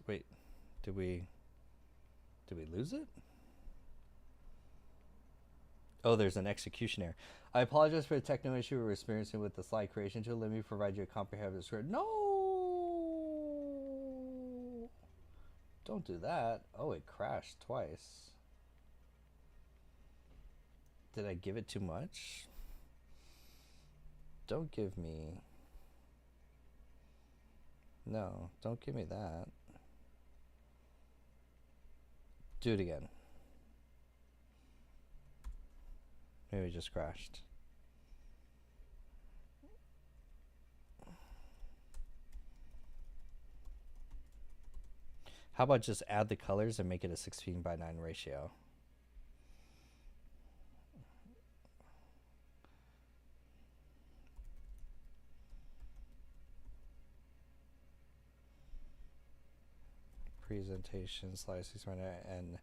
Wait, did we lose it? Oh, there's an execution error. I apologize for the technical issue we're experiencing with the slide creation tool. Let me provide you a comprehensive script. No! Don't do that. Oh, it crashed twice. Did I give it too much? Don't give me... No, don't give me that. Do it again. Maybe it just crashed. How about just add the colors and make it a 16:9 ratio? Presentation slide 6:9 and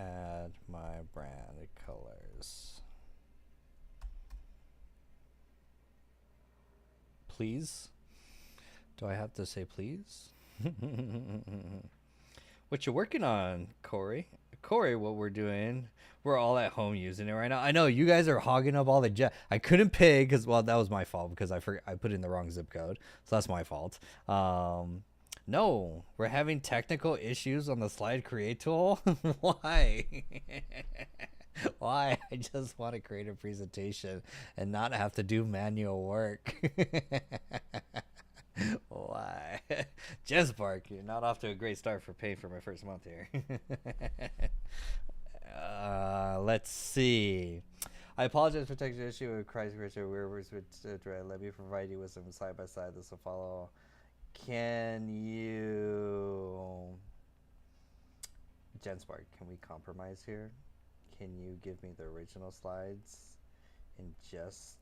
add my brand colors. Please? Do I have to say please? What you working on, Corey? Corey, what we're doing, we're all at home using it right now. I know you guys are hogging up all the I couldn't pay because, well, that was my fault because I put in the wrong zip code. So that's my fault. No, we're having technical issues on the slide create tool. Why? Why? I just want to create a presentation and not have to do manual work. Why? GenSpark, you're not off to a great start for paying for my first month here. Let's see. I apologize for technical issue with Christ Richard. Let me provide you with some side by side. This will follow. Can you, GenSpark, can we compromise here? Can you give me the original slides and just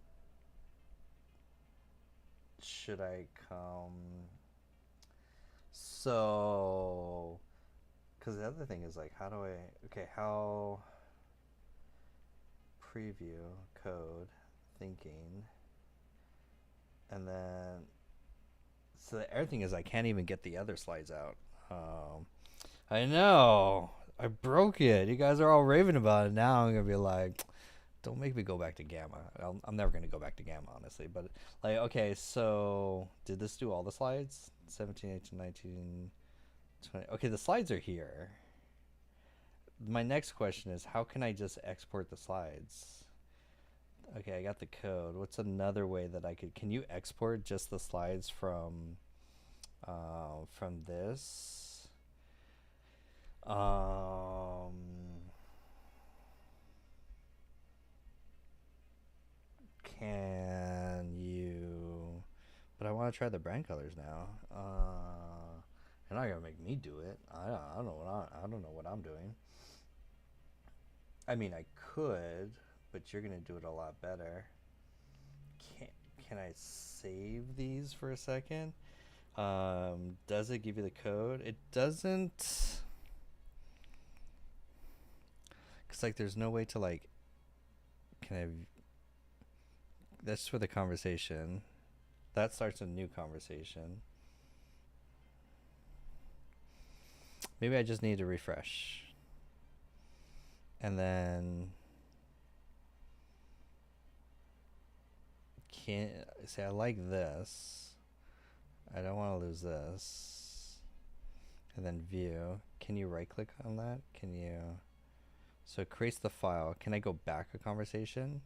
should I come? So, because the other thing is like, how do I? Okay, how preview code thinking, and then so the other thing is I can't even get the other slides out. I know I broke it. You guys are all raving about it. Now I'm gonna be like, don't make me go back to Gamma. I'm never gonna go back to Gamma, honestly. But like, okay, so did this do all the slides? 17, 18, 19, 20. Okay, the slides are here. My next question is, how can I just export the slides? Okay, I got the code. What's another way that I could? Can you export just the slides from this? Can you? But I want to try the brand colors now. You're not gonna make me do it. I don't know I don't know what I'm doing. I mean, I could, but you're gonna do it a lot better. Can I save these for a second? Does it give you the code? It doesn't. Cause like, there's no way to like. Can I? That's for the conversation. That starts a new conversation. Maybe I just need to refresh. And then can't say I like this. I don't want to lose this. And then view. Can you right click on that? Can you? So it creates the file. Can I go back a conversation?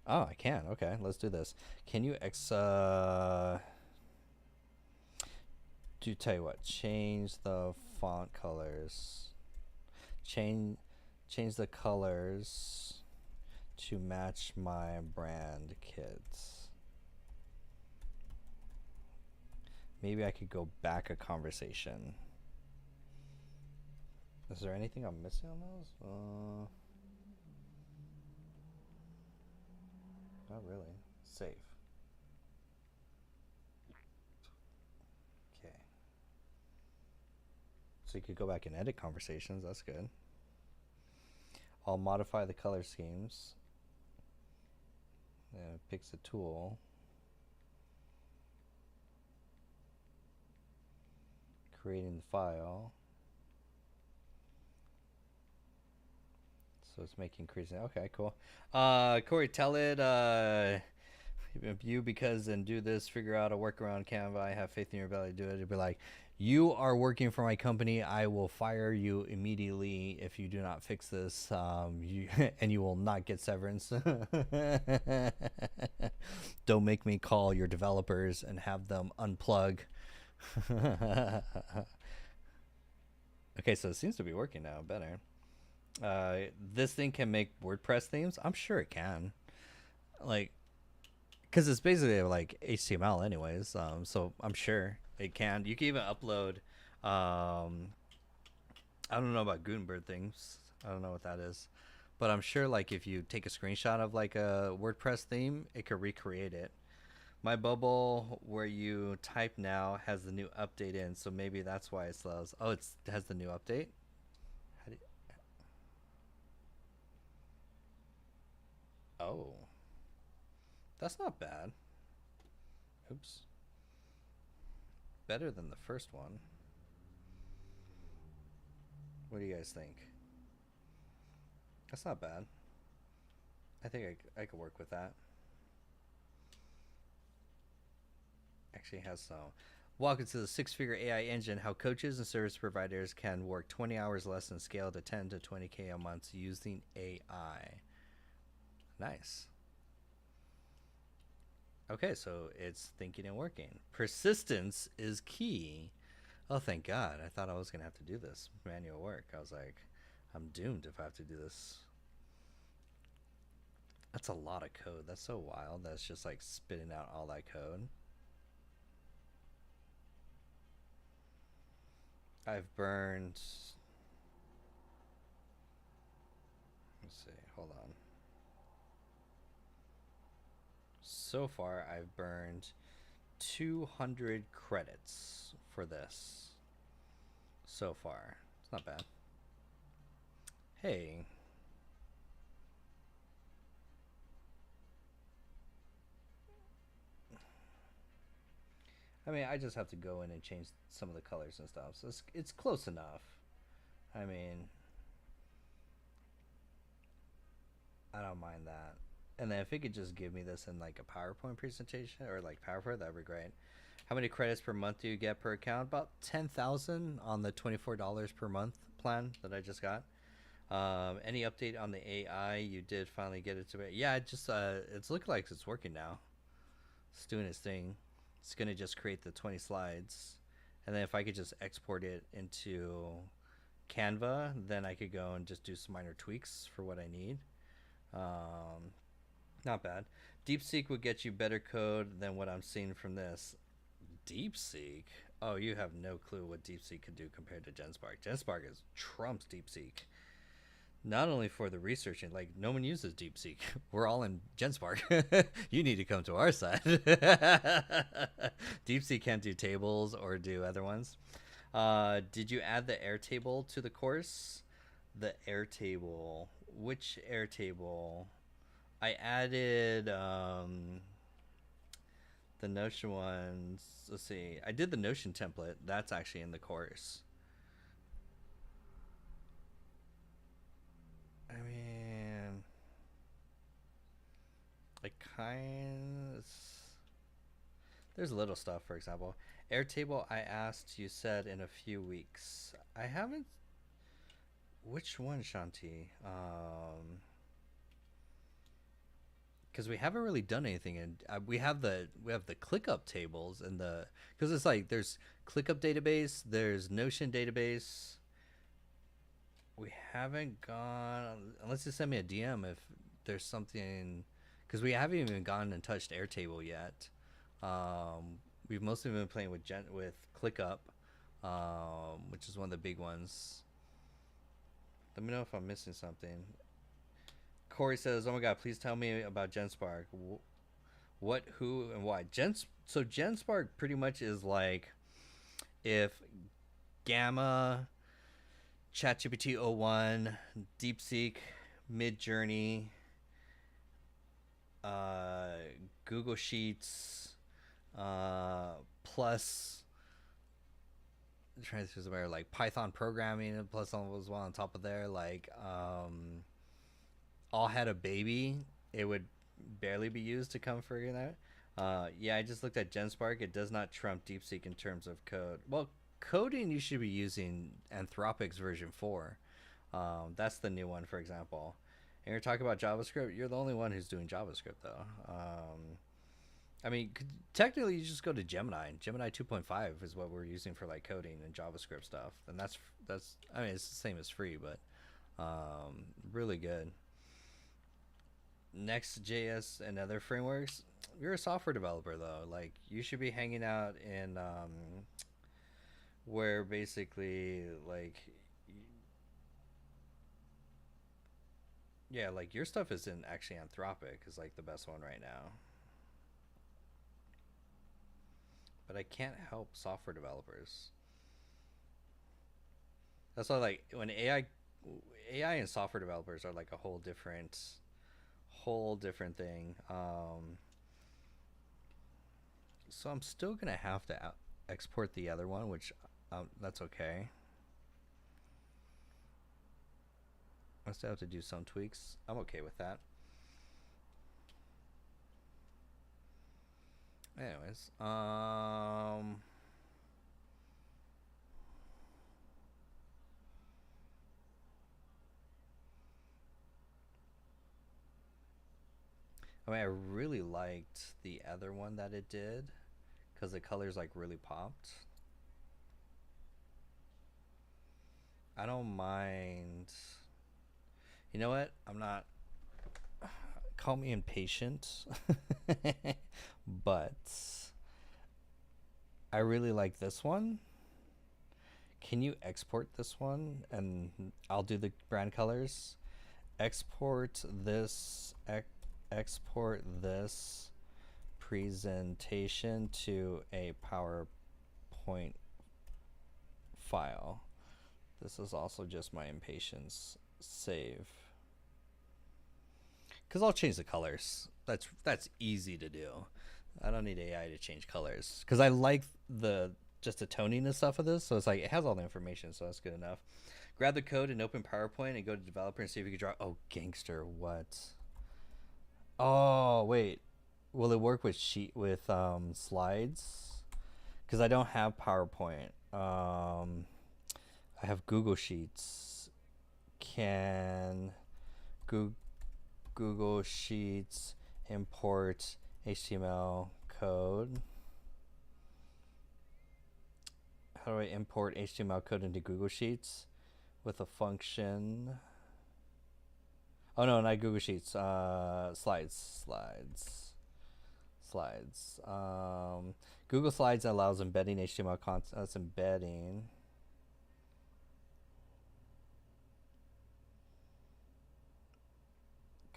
Oh, I can. Okay, let's do this. Can you tell you what, change the font colors. Change the colors to match my brand kits. Maybe I could go back a conversation. Is there anything I'm missing on those? Not really. Save. Okay. So you could go back and edit conversations. That's good. I'll modify the color schemes. And it picks a tool. Creating the file. So it's making increasing. Okay, cool. Corey, tell it you because and do this. Figure out a workaround Canva. I have faith in your ability to do it. It'd be like, you are working for my company. I will fire you immediately if you do not fix this. And you will not get severance. Don't make me call your developers and have them unplug. Okay, so it seems to be working now better. This thing can make WordPress themes. I'm sure it can. Like, because it's basically like HTML anyways. So I'm sure it can. You can even upload. I don't know about Gutenberg things. I don't know what that is, but I'm sure like if you take a screenshot of like a WordPress theme, it could recreate it. My bubble where you type now has the new update in, so maybe that's why it slows. Oh, it has the new update. How do you... Oh, that's not bad. Oops. Better than the first one. What do you guys think? That's not bad. I think I could work with that. Actually has some. Welcome to the six-figure AI engine, how coaches and service providers can work 20 hours less and scale to 10 to 20K a month using AI. Nice. Okay, so it's thinking and working. Persistence is key. Oh, thank God. I thought I was going to have to do this manual work. I was like, I'm doomed if I have to do this. That's a lot of code. That's so wild. That's just like spitting out all that code. I've burned... Let's see. Hold on. so far I've burned 200 credits for this so far. It's not bad. Hey. I mean, I just have to go in and change some of the colors and stuff, so it's close enough. I mean, I don't mind that. And then if it could just give me this in like a PowerPoint presentation or like PowerPoint, that'd be great. How many credits per month do you get per account? About 10,000 on the $24 per month plan that I just got. Any update on the AI? You did finally get it to it. Yeah, it just it's looking like it's working now. It's doing its thing. It's gonna just create the 20 slides, and then if I could just export it into Canva, then I could go and just do some minor tweaks for what I need. Not bad. DeepSeek would get you better code than what I'm seeing from this. DeepSeek? Oh, you have no clue what DeepSeek could do compared to GenSpark. GenSpark is trumps DeepSeek. Not only for the researching, like no one uses DeepSeek. We're all in GenSpark. You need to come to our side. DeepSeek can't do tables or do other ones. Did you add the Airtable to the course? The Airtable. Which Airtable? I added the Notion ones. Let's see. I did the Notion template. That's actually in the course. I mean, there's little stuff. For example, Airtable, I asked, you said in a few weeks. I haven't. Which one, Shanti? Because we haven't really done anything, and we have the ClickUp tables and because it's like there's ClickUp database, there's Notion database. We haven't gone, unless you send me a DM if there's something, because we haven't even gone and touched Airtable yet. We've mostly been playing with ClickUp, which is one of the big ones. Let me know if I'm missing something. Corey says, "Oh my God, please tell me about GenSpark. What, who, and why?" So GenSpark pretty much is like if Gamma, ChatGPT o1, DeepSeek, Midjourney, Google Sheets, plus I'm trying to think about like Python programming, and plus all was one on top of there, like all had a baby, it would barely be used to come figure that. Yeah, I just looked at GenSpark. It does not trump DeepSeek in terms of code. Well, coding, you should be using Anthropic's version 4. That's the new one, for example. And you're talking about JavaScript. You're the only one who's doing JavaScript, though. I mean, technically, you just go to Gemini. Gemini 2.5 is what we're using for like coding and JavaScript stuff, and that's. I mean, it's the same as free, but really good. Next.js and other frameworks. You're a software developer, though. Like, you should be hanging out in where basically like, yeah, like your stuff is in actually Anthropic is like the best one right now. But I can't help software developers. That's why, like, when AI and software developers are like a whole different thing. So I'm still gonna have to export the other one, which that's okay. I still have to do some tweaks. I'm okay with that. Anyways, I mean, I really liked the other one that it did because the colors like really popped. I don't mind. You know what? I'm not. Call me impatient, but I really like this one. Can you export this one? And I'll do the brand colors. Export this. Export this presentation to a PowerPoint file. This is also just my impatience. Save. Because I'll change the colors. That's easy to do. I don't need AI to change colors. Because I like just the toning and stuff of this. So it's like, it has all the information, so that's good enough. Grab the code and open PowerPoint and go to developer and see if you can draw. Oh, gangster, what? Oh, wait. Will it work with slides? Because I don't have PowerPoint. I have Google Sheets. Can Google Sheets import HTML code? How do I import HTML code into Google Sheets with a function? Oh no, not Google Sheets. Slides. Google Slides allows embedding HTML content. That's embedding.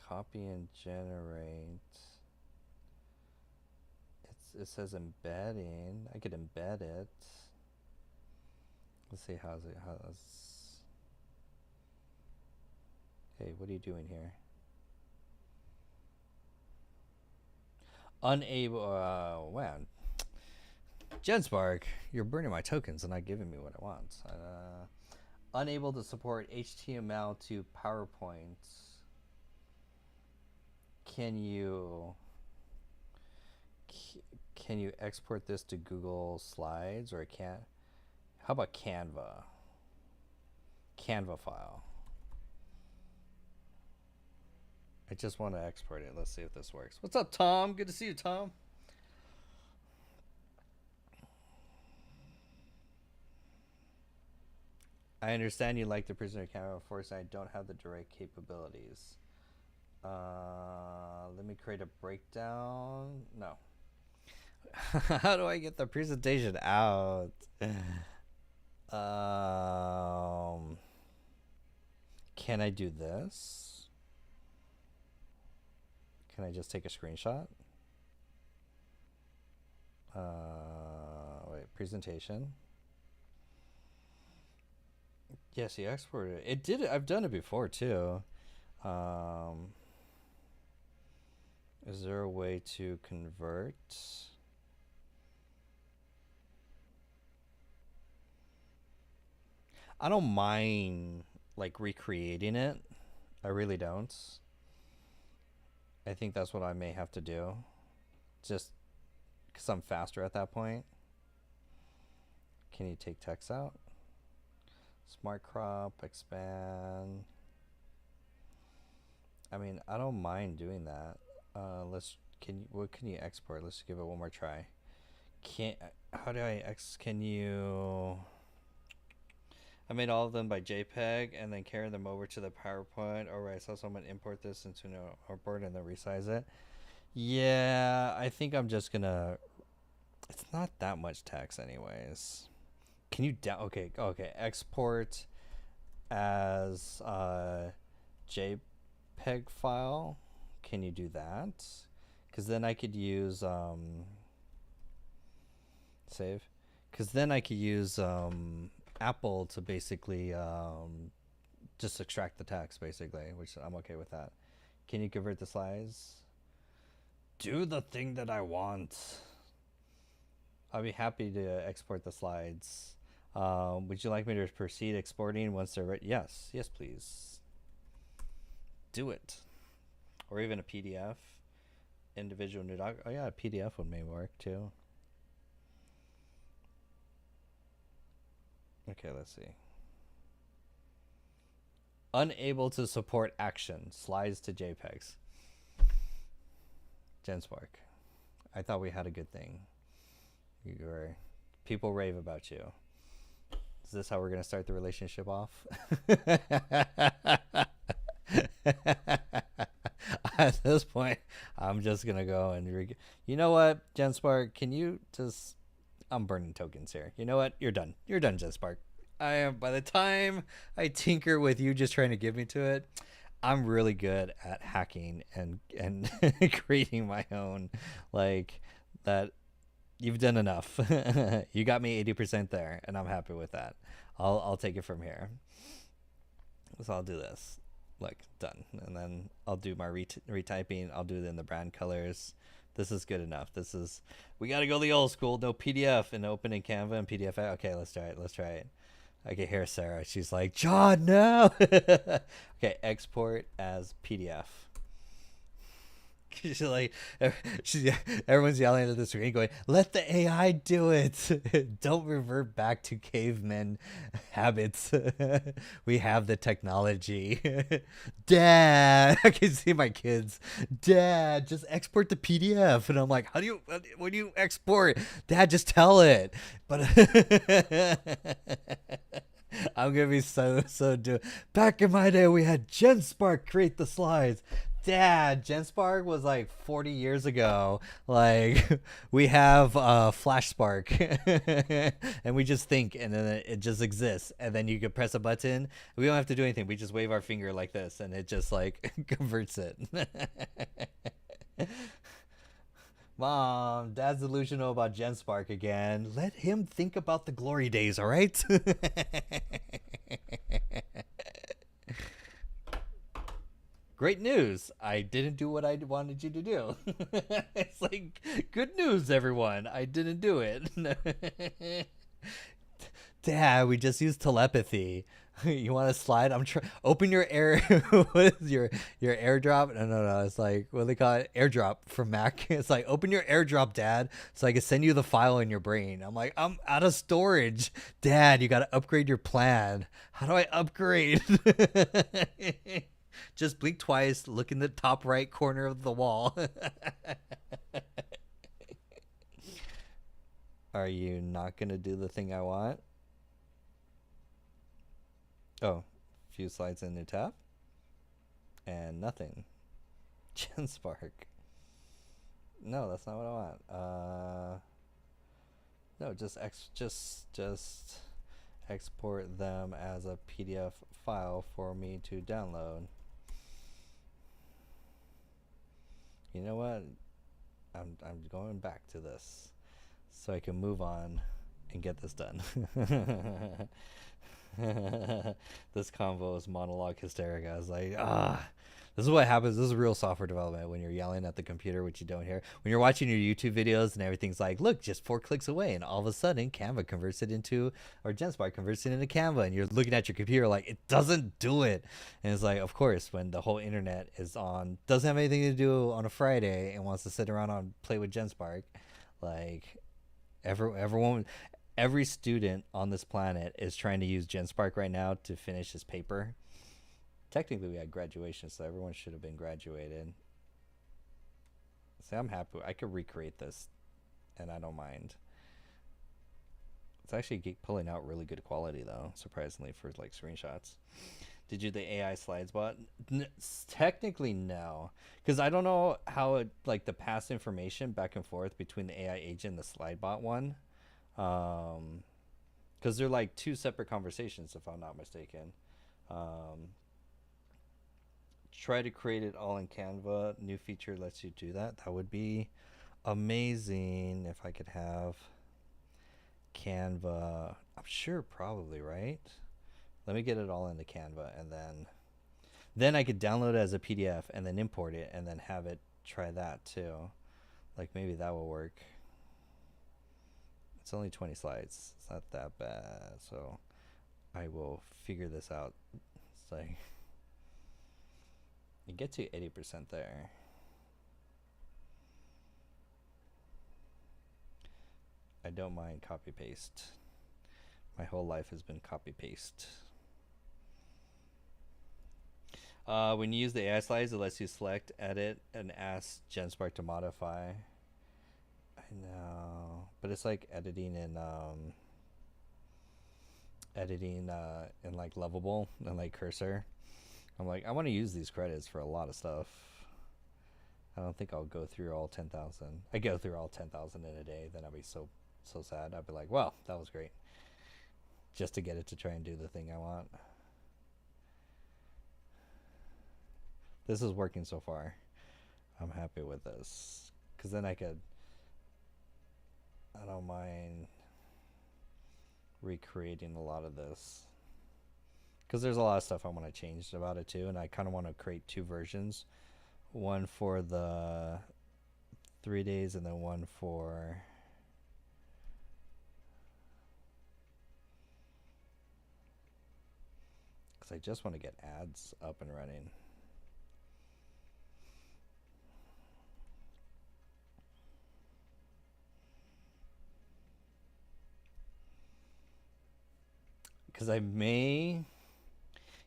Copy and generate. It says embedding. I could embed it. Let's see how's. Hey, what are you doing here? Unable. Wow. JenSpark, you're burning my tokens and not giving me what I want. Unable to support HTML to PowerPoint. Can you export this to Google Slides, or I can't? How about Canva? Canva file. I just want to export it. Let's see if this works. What's up, Tom? Good to see you, Tom. I understand you like the prisoner camera. Fortunately, I don't have the direct capabilities. Let me create a breakdown. No. How do I get the presentation out? Can I do this? Can I just take a screenshot? Wait, presentation. Yes, he exported it. It did it. I've done it before too. Is there a way to convert? I don't mind like recreating it. I really don't. I think that's what I may have to do. Just because I'm faster at that point. Can you take text out? Smart crop, expand. I mean, I don't mind doing that. What can you export? Let's give it one more try. Can you? I made all of them by JPEG and then carry them over to the PowerPoint. Alright, I saw someone import this into an artboard and then resize it. Yeah, I think I'm just gonna. It's not that much text, anyways. Can you okay, export as JPEG file? Can you do that? Because then I could use save. Because then I could use Apple to basically just extract the text, basically, which I'm okay with that. Can you convert the slides? Do the thing that I want. I'll be happy to export the slides. Would you like me to proceed exporting once they're ready? Yes, please. Do it. Or even a PDF. Individual new doc. Oh yeah, a PDF one may work too. Okay, let's see. Unable to support action. Slides to JPEGs. JenSpark. I thought we had a good thing. People rave about you. Is this how we're going to start the relationship off? At this point, I'm just going to go and... You know what, JenSpark? Can you just... I'm burning tokens here. You know what? You're done. You're done, JenSpark. By the time I tinker with you just trying to give me to it, I'm really good at hacking and creating my own, like that. You've done enough. You got me 80% there, and I'm happy with that. I'll take it from here. So I'll do this. Look, done. And then I'll do my retyping. I'll do it in the brand colors. This is good enough. We got to go the old school. No PDF and open in Canva and PDF. Okay, let's try it. I can hear Sarah. She's like, John, no. Okay, export as PDF. She's like, everyone's yelling at the screen going, let the AI do it. Don't revert back to caveman habits. We have the technology. Dad, I can see my kids. Dad, just export the PDF. And I'm like, when do you export? Dad, just tell it. But I'm going to be so back in my day, we had GenSpark create the slides. Dad, GenSpark was like 40 years ago. Like, we have FlashSpark, and we just think, and then it just exists. And then you can press a button. We don't have to do anything. We just wave our finger like this, and it just like converts it. Mom, Dad's delusional about GenSpark again. Let him think about the glory days, all right? Great news. I didn't do what I wanted you to do. It's like, good news, everyone. I didn't do it. Dad, we just used telepathy. You want to slide? Open your what is your AirDrop? No. It's like, what do they call it? AirDrop from Mac. It's like, open your AirDrop, Dad, so I can send you the file in your brain. I'm like, I'm out of storage. Dad, you got to upgrade your plan. How do I upgrade? Just blink twice, look in the top right corner of the wall. Are you not going to do the thing I want? Oh, few slides in new tab. And nothing. GenSpark. No, that's not what I want. No, just export them as a PDF file for me to download. You know what? I'm going back to this so I can move on and get this done. This convo is monologue hysterica. I was like, this is what happens. This is real software development when you're yelling at the computer, which you don't hear. When you're watching your YouTube videos and everything's like, look, just 4 clicks away, and all of a sudden Canva converts it into, or GenSpark converts it into Canva, and you're looking at your computer like, it doesn't do it. And it's like, of course, when the whole internet is on, doesn't have anything to do on a Friday and wants to sit around and play with GenSpark, like every student on this planet is trying to use GenSpark right now to finish his paper. Technically, we had graduation, so everyone should have been graduated. See, I'm happy. I could recreate this, and I don't mind. It's actually pulling out really good quality, though, surprisingly, for like screenshots. Did you do the AI slides bot? Technically, no, because I don't know how it, like, the past information back and forth between the AI agent and the slide bot one. Because they're like 2 separate conversations, if I'm not mistaken. Try to create it all in Canva. New feature lets you do that. That would be amazing if I could have Canva. I'm sure, probably, right? Let me get it all into Canva, and then I could download it as a PDF and then import it and then have it try that too. Like, maybe that will work. It's only 20 slides. It's not that bad. So I will figure this out. It's like, you get to 80% there. I don't mind copy paste. My whole life has been copy paste. When you use the AI slides, it lets you select, edit, and ask GenSpark to modify. I know, but it's like editing in like Lovable and like Cursor. I'm like, I want to use these credits for a lot of stuff. I don't think I'll go through all 10,000. I go through all 10,000 in a day, then I'll be so sad. I'd be like, well, that was great, just to get it to try and do the thing I want. This is working so far. I'm happy with this. Because then I don't mind recreating a lot of this. Because there's a lot of stuff I want to change about it too. And I kind of want to create 2 versions. One for the 3 days and then one for... I just want to get ads up and running. Because I may,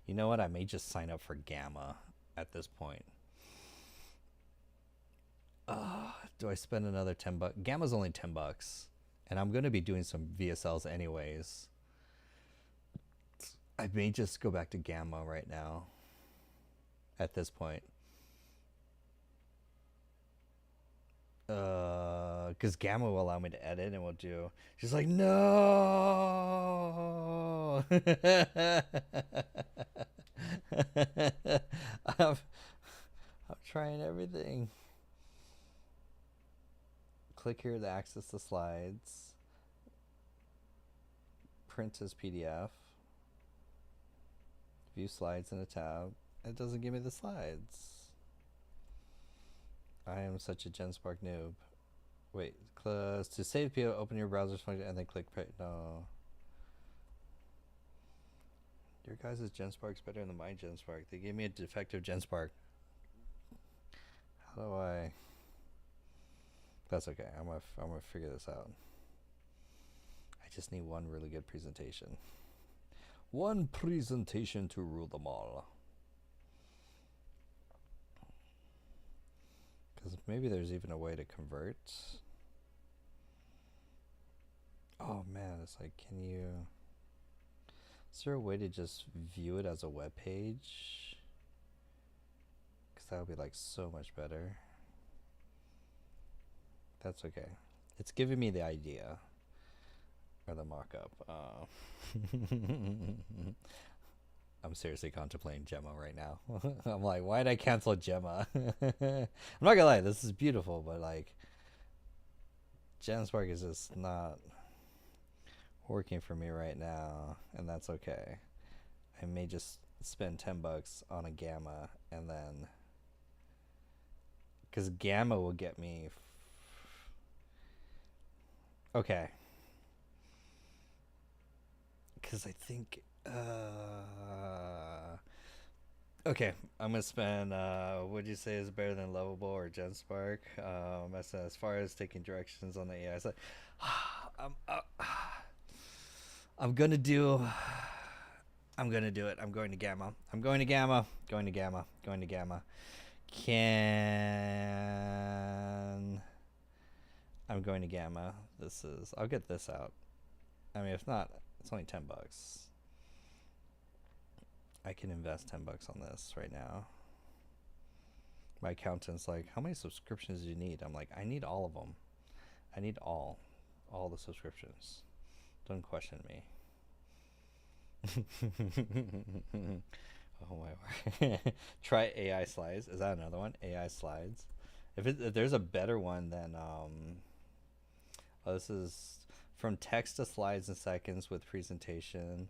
you know what? I may just sign up for Gamma at this point. Do I spend another $10? Gamma's only $10, and I'm going to be doing some VSLs anyways. I may just go back to Gamma right now at this point. Because Gamma will allow me to edit and we'll do... She's like, no! I'm trying everything. Click here to access the slides. Print as PDF. View slides in a tab. It doesn't give me the slides. I am such a GenSpark noob. Wait, close. To save PO, open your browser's function and then click no. Your guys' GenSpark's better than my GenSpark. They gave me a defective GenSpark. How do I... That's okay. I'm gonna figure this out. I just need one really good presentation. One presentation to rule them all. Because maybe there's even a way to convert. Oh man, it's like, can you... Is there a way to just view it as a web page? Because that would be like so much better. That's okay. It's giving me the idea. Or the mock-up. I'm seriously contemplating Gemma right now. I'm like, why did I cancel Gemma? I'm not gonna lie, this is beautiful, but like, GenSpark is just not working for me right now, and that's okay. I may just spend $10 on a Gamma, and then, because Gamma will get me. Okay. Because I think, okay, I'm gonna spend, would you say is better than Lovable or GenSpark? As far as taking directions on the AI side, I'm gonna do it. I'm going to Gamma. I'm going to Gamma. Going to Gamma. Going to Gamma. I'm going to Gamma. I'll get this out. I mean, if not, it's only $10. I can invest $10 on this right now. My accountant's like, how many subscriptions do you need? I'm like, I need all of them. I need all the subscriptions. Don't question me. Oh my word. Try AI slides. Is that another one? AI slides. If there's a better one than this is from text to slides in seconds with presentation.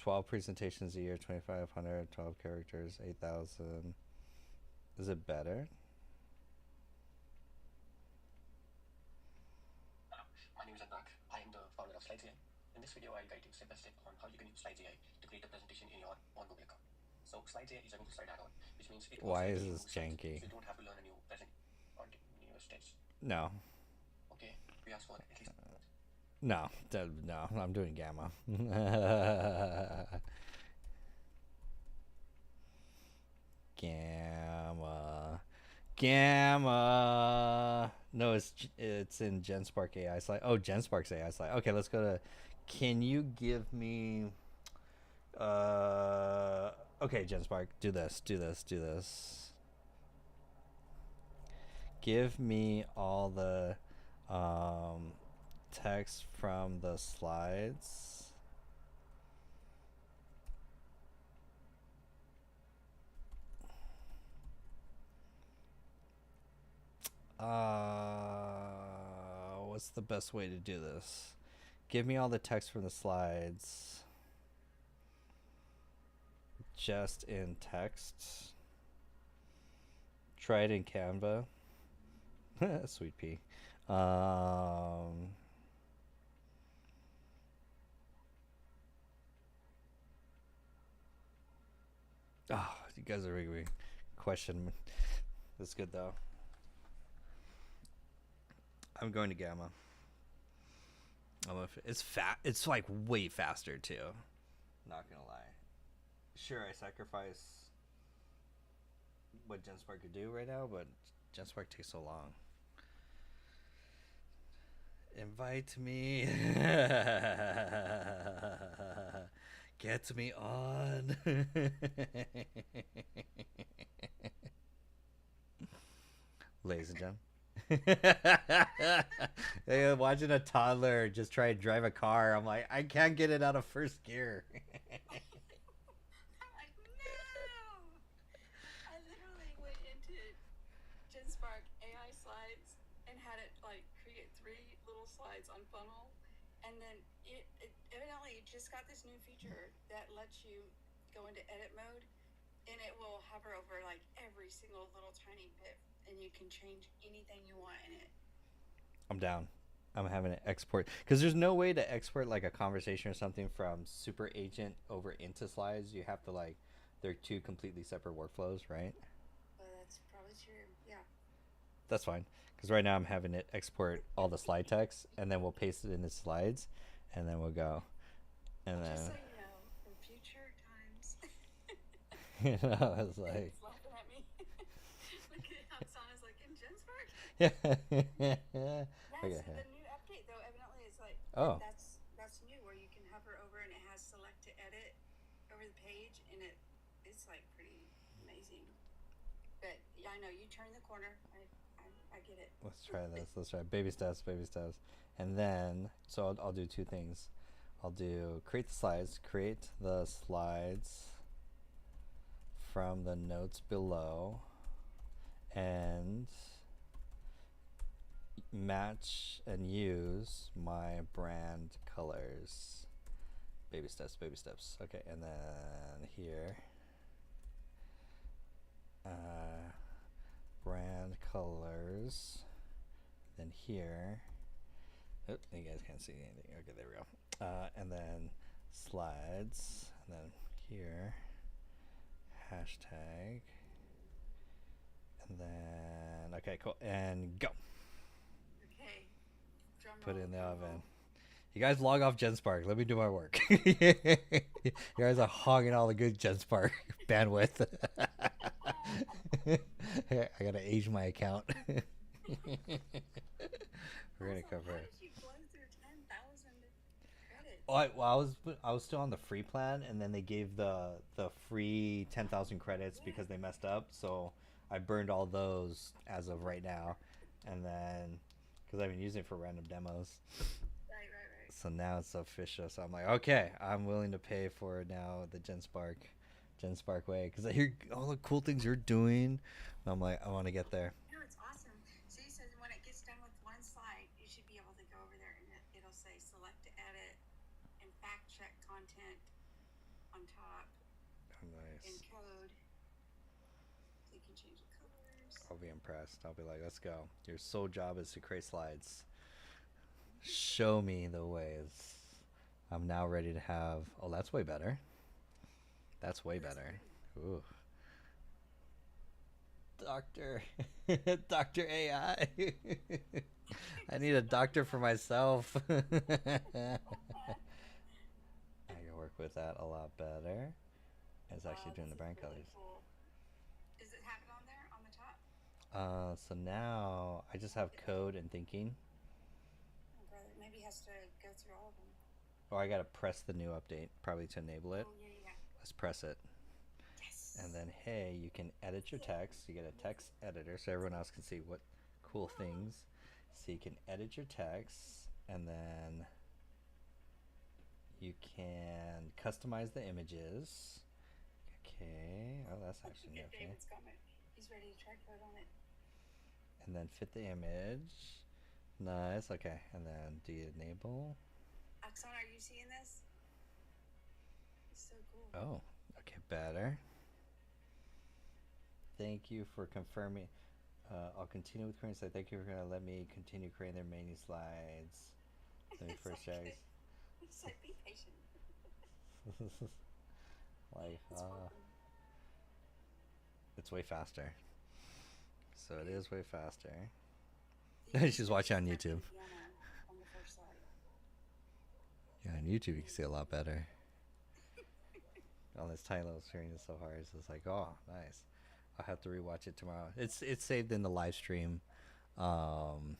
12 presentations a year, 2,500, 12 characters, 8,000. Is it better? My name is Anurag. I am the founder of Slides AI. In this video, I'll guide you step by step on how you can use Slides AI to create a presentation in your own Google account. So Slides AI is a new slide add-on, which means it Why is this janky? You don't have to learn a new present or new steps. No. Okay, we ask for at least. No, I'm doing Gamma. Gamma. No, it's in GenSpark AI slide. Oh, GenSpark's AI slide. Okay, let's go to. Can you give me? Okay, GenSpark, do this. Give me all the text from the slides. What's the best way to do this? Give me all the text from the slides. Just in text. Try it in Canva. Sweet pea. You guys are making me question. That's good though. I'm going to Gamma. It's It's like way faster too. Not gonna lie. Sure, I sacrifice what GenSpark could do right now, but GenSpark takes so long. Invite me. Get me on. Ladies and gentlemen. Hey, watching a toddler just try to drive a car. I'm like, I can't get it out of first gear. I'm like, no! I literally went into GenSpark AI slides and had it like create 3 little slides on funnel, and then it evidently just got this new feature that lets you go into edit mode, and it will hover over like every single little tiny bit, and you can change anything you want in it. I'm down. I'm having to export because there's no way to export like a conversation or something from Super Agent over into slides. You have to like, they're 2 completely separate workflows, right? Well, that's probably true. Yeah. That's fine because right now I'm having it export all the slide text and then we'll paste it in the slides and then we'll go. And then Just so you know, in future times. you know, I was like, It's laughing at me. Look at how Sana's like in GenSpark. yeah. That's Okay. the new update though. Evidently, it's like Oh. that's new where you can hover over and it has select to edit over the page, and it's like pretty amazing. But yeah, I know you turn the corner. I get it. Let's try this. Let's try baby steps, and then so I'll do 2 things. I'll do create the slides from the notes below, and match and use my brand colors. Baby steps. Okay, and then here, brand colors. Then here, oh, you guys can't see anything. Okay, there we go. And then slides, and then here, hashtag, and then okay, cool, and go. Okay. Drum Put it roll, in the drum oven. roll. You guys log off GenSpark. Let me do my work. You guys are hogging all the good GenSpark bandwidth. I gotta age my account. We're gonna Also, cover how it. did you blow through 10,000 credits? Well, I was still on the free plan, and then they gave the free 10,000 credits because they messed up. So I burned all those as of right now, and then because I've been using it for random demos. Right. So now it's official. So I'm like, okay, I'm willing to pay for now the GenSpark way because I hear all the cool things you're doing. And I'm like, I want to get there. No, it's awesome. See, so when it gets done with one slide, you should be able to go over there and it'll say select to edit and fact check content on top Oh, nice. in code. So you can change the colors. I'll be impressed. I'll be like, let's go. Your sole job is to create slides. Show me the ways. I'm now ready to have. Oh, that's way better. That's way better. Ooh. Doctor AI. I need a doctor for myself. I can work with that a lot better. It's actually doing the This is brand really colors. cool. Does it have it on there on the top? So now I just have code and thinking. Oh, brother, maybe he has to go through all of them. Or I gotta press the new update probably to enable it. Oh, yeah. Let's press it. Yes. And then, hey, you can edit your text. You get a text editor so everyone else can see what cool things. So you can edit your text, and then you can customize the images. Okay. Oh, that's actually Look at nifty. David's comment. He's ready to try code on it. and then fit the image. Nice. Okay, and then de-enable. Oksana, are you seeing this? It's so cool. Oh, okay, better. Thank you for confirming. I'll continue with creating slides. Thank you for gonna let me continue creating their menu slides. Let me It's first like- check. It's like, be patient. Like, It's working. it's way faster. So it is way faster. The She's watching on YouTube. piano on the first slide. Yeah, on YouTube you can see a lot better. On this tiny little screen is so hard. It's just like, oh, nice. I'll have to rewatch it tomorrow. It's saved in the live stream database,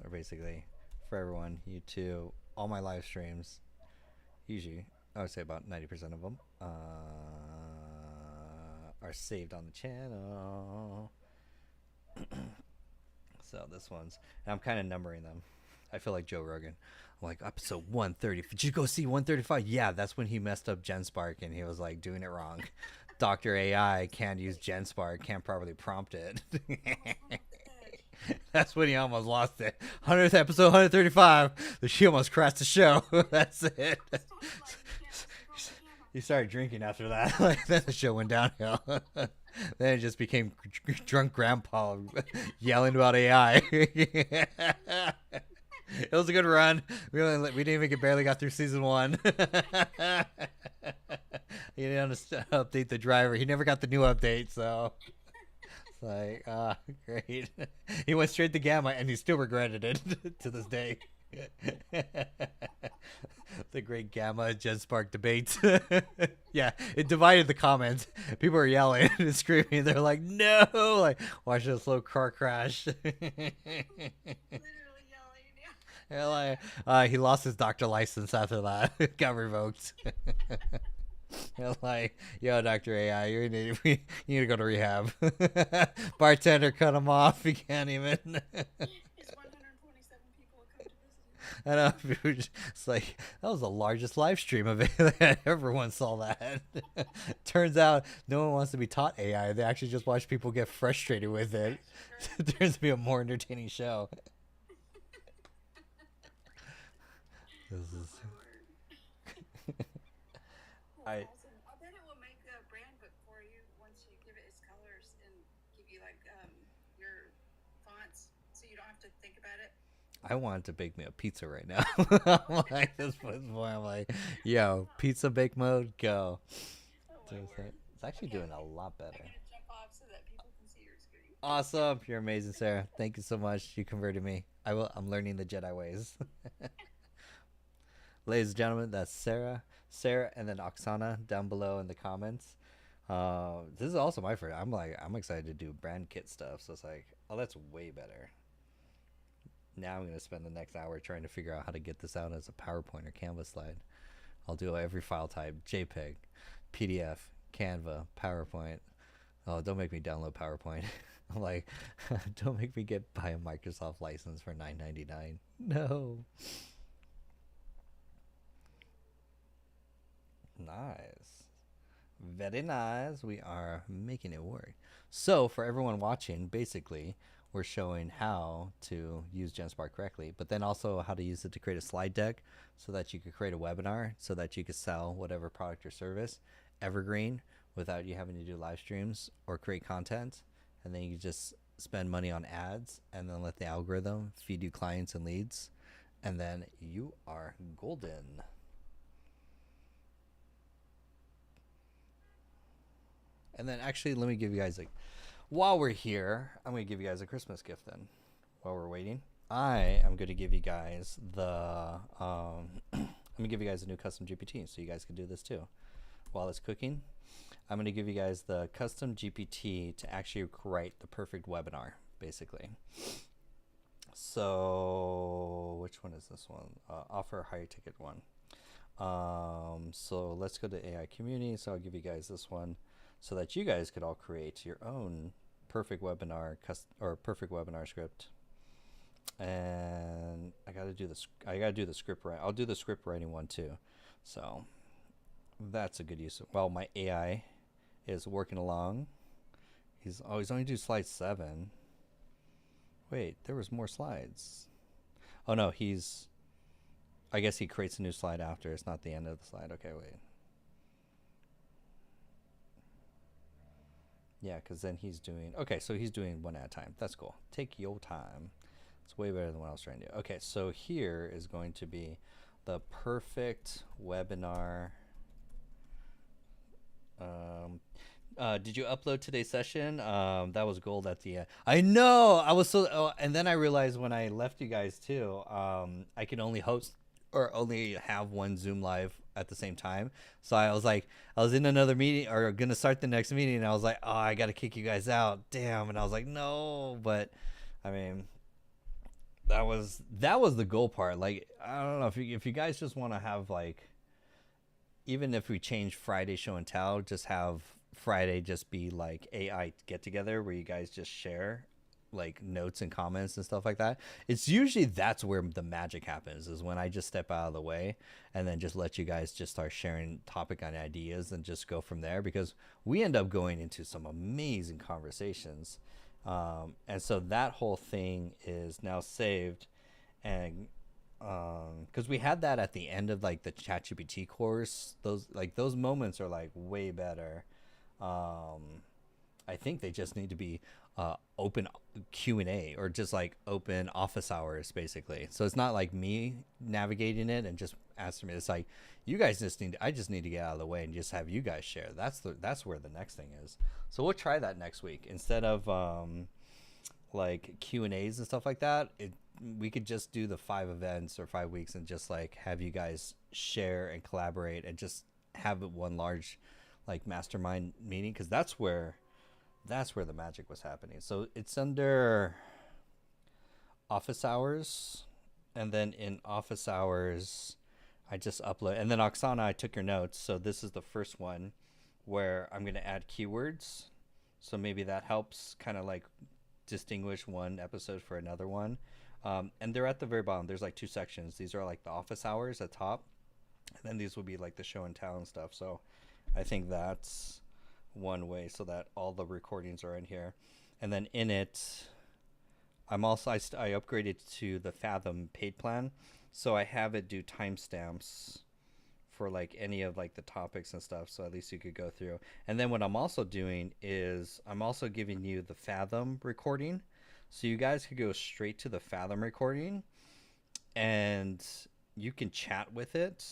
or basically for everyone. YouTube, all my live streams, usually I would say about 90% of them are saved on the channel. So this one's, and I'm kind of numbering them. I feel like Joe Rogan. I'm like, episode 130. Did you go see 135? Yeah, that's when he messed up GenSpark and he was like doing it wrong. Dr. AI can't use GenSpark, can't properly prompt it. That's when he almost lost it. 100th episode, 135. She almost crashed the show. That's it. He started drinking after that. Like, then the show went downhill. Then it just became drunk grandpa yelling about AI. It was a good run. We didn't even barely got through season 1. He didn't update the driver. He never got the new update, so it's like, great. He went straight to Gamma, and he still regretted it to this day. The great Gamma GenSpark debate. Yeah, it divided the comments. People are yelling and screaming. They're like, no! Like, watch this slow car crash. Literally yelling, yeah. They're like, he lost his doctor license after that. Got revoked. They're like, yo, Dr. AI, you need to go to rehab. Bartender cut him off. He can't even. His 127 people come to visit him. I know. It's like, that was the largest live stream of it. Everyone saw that. Turns out no one wants to be taught AI. They actually just watch people get frustrated with it. It turns to be a more entertaining show. This is. I. Awesome. I bet it will make a brand book for you once you give it its colors and give you like your fonts, so you don't have to think about it. I want to bake me a pizza right now. I'm like, this point, I'm like, yo, pizza bake mode, go. Oh my word. It's actually doing a lot I better. gotta jump off so that people can see your screen. Awesome. You're amazing, Sarah. Thank you so much. You converted me. I'm learning the Jedi ways. Ladies and gentlemen, that's Sarah, and then Oksana down below in the comments. This is also my first. I'm excited to do brand kit stuff. So it's like, oh, that's way better. Now I'm gonna spend the next hour trying to figure out how to get this out as a PowerPoint or Canva slide. I'll do every file type: JPEG, PDF, Canva, PowerPoint. Oh, don't make me download PowerPoint. I'm like, don't make me buy a Microsoft license for $9.99. No. Nice. Very nice. We are making it work. So for everyone watching, basically, we're showing how to use GenSpark correctly, but then also how to use it to create a slide deck so that you could create a webinar so that you could sell whatever product or service evergreen without you having to do live streams or create content. And then you just spend money on ads and then let the algorithm feed you clients and leads. And then you are golden. And then actually, let me give you guys while we're here, I'm going to give you guys a Christmas gift then. While we're waiting, I am going to give you guys I'm going to give you guys a new custom GPT so you guys can do this too. While it's cooking, I'm going to give you guys the custom GPT to actually write the perfect webinar, basically. So which one is this one? Offer a higher ticket one. So let's go to AI community. So I'll give you guys this one, so that you guys could all create your own perfect webinar perfect webinar script. And I gotta do the script right. I'll do the script writing one too. So that's a good use. Well, my AI is working along. He's only do slide 7. Wait, there was more slides. Oh no, I guess he creates a new slide after. It's not the end of the slide. Okay, wait. Yeah, because then he's doing... Okay, so he's doing one at a time. That's cool. Take your time. It's way better than what I was trying to do. Okay, so here is going to be the perfect webinar. Did you upload today's session? That was gold at the end. I know! I was so... Oh, and then I realized when I left you guys too, I can only host or only have one Zoom live at the same time. So I was like, I was in another meeting or gonna start the next meeting, and I was like, oh, I gotta kick you guys out. Damn. And I was like, no. But I mean, that was the goal part. Like, I don't know if you guys just want to have, like, even if we change Friday show and tell, just have Friday just be like AI get together where you guys just share like notes and comments and stuff like that. It's usually that's where the magic happens, is when I just step out of the way and then just let you guys just start sharing topic and ideas and just go from there, because we end up going into some amazing conversations. And so that whole thing is now saved, and because we had that at the end of like the ChatGPT course, those moments are like way better. I think they just need to be open Q&A, or just like open office hours basically. So it's not like me navigating it and just asking me. It's like, you guys just I just need to get out of the way and just have you guys share. That's where the next thing is. So we'll try that next week. Instead of like Q&As and stuff like that, we could just do the 5 events or 5 weeks and just like have you guys share and collaborate and just have it one large like mastermind meeting, because that's where the magic was happening. So it's under office hours, and then in office hours I just upload, and then Oksana, I took your notes, so this is the first one where I'm going to add keywords, so maybe that helps kind of like distinguish one episode for another one. And they're at the very bottom. There's like 2 sections. These are like the office hours at top, and then these will be like the show and tell and stuff. So I think that's one way, so that all the recordings are in here. And then in it, I'm also I upgraded to the Fathom paid plan, so I have it do timestamps for like any of like the topics and stuff, so at least you could go through. And then what I'm also doing is I'm also giving you the Fathom recording, so you guys could go straight to the Fathom recording and you can chat with it.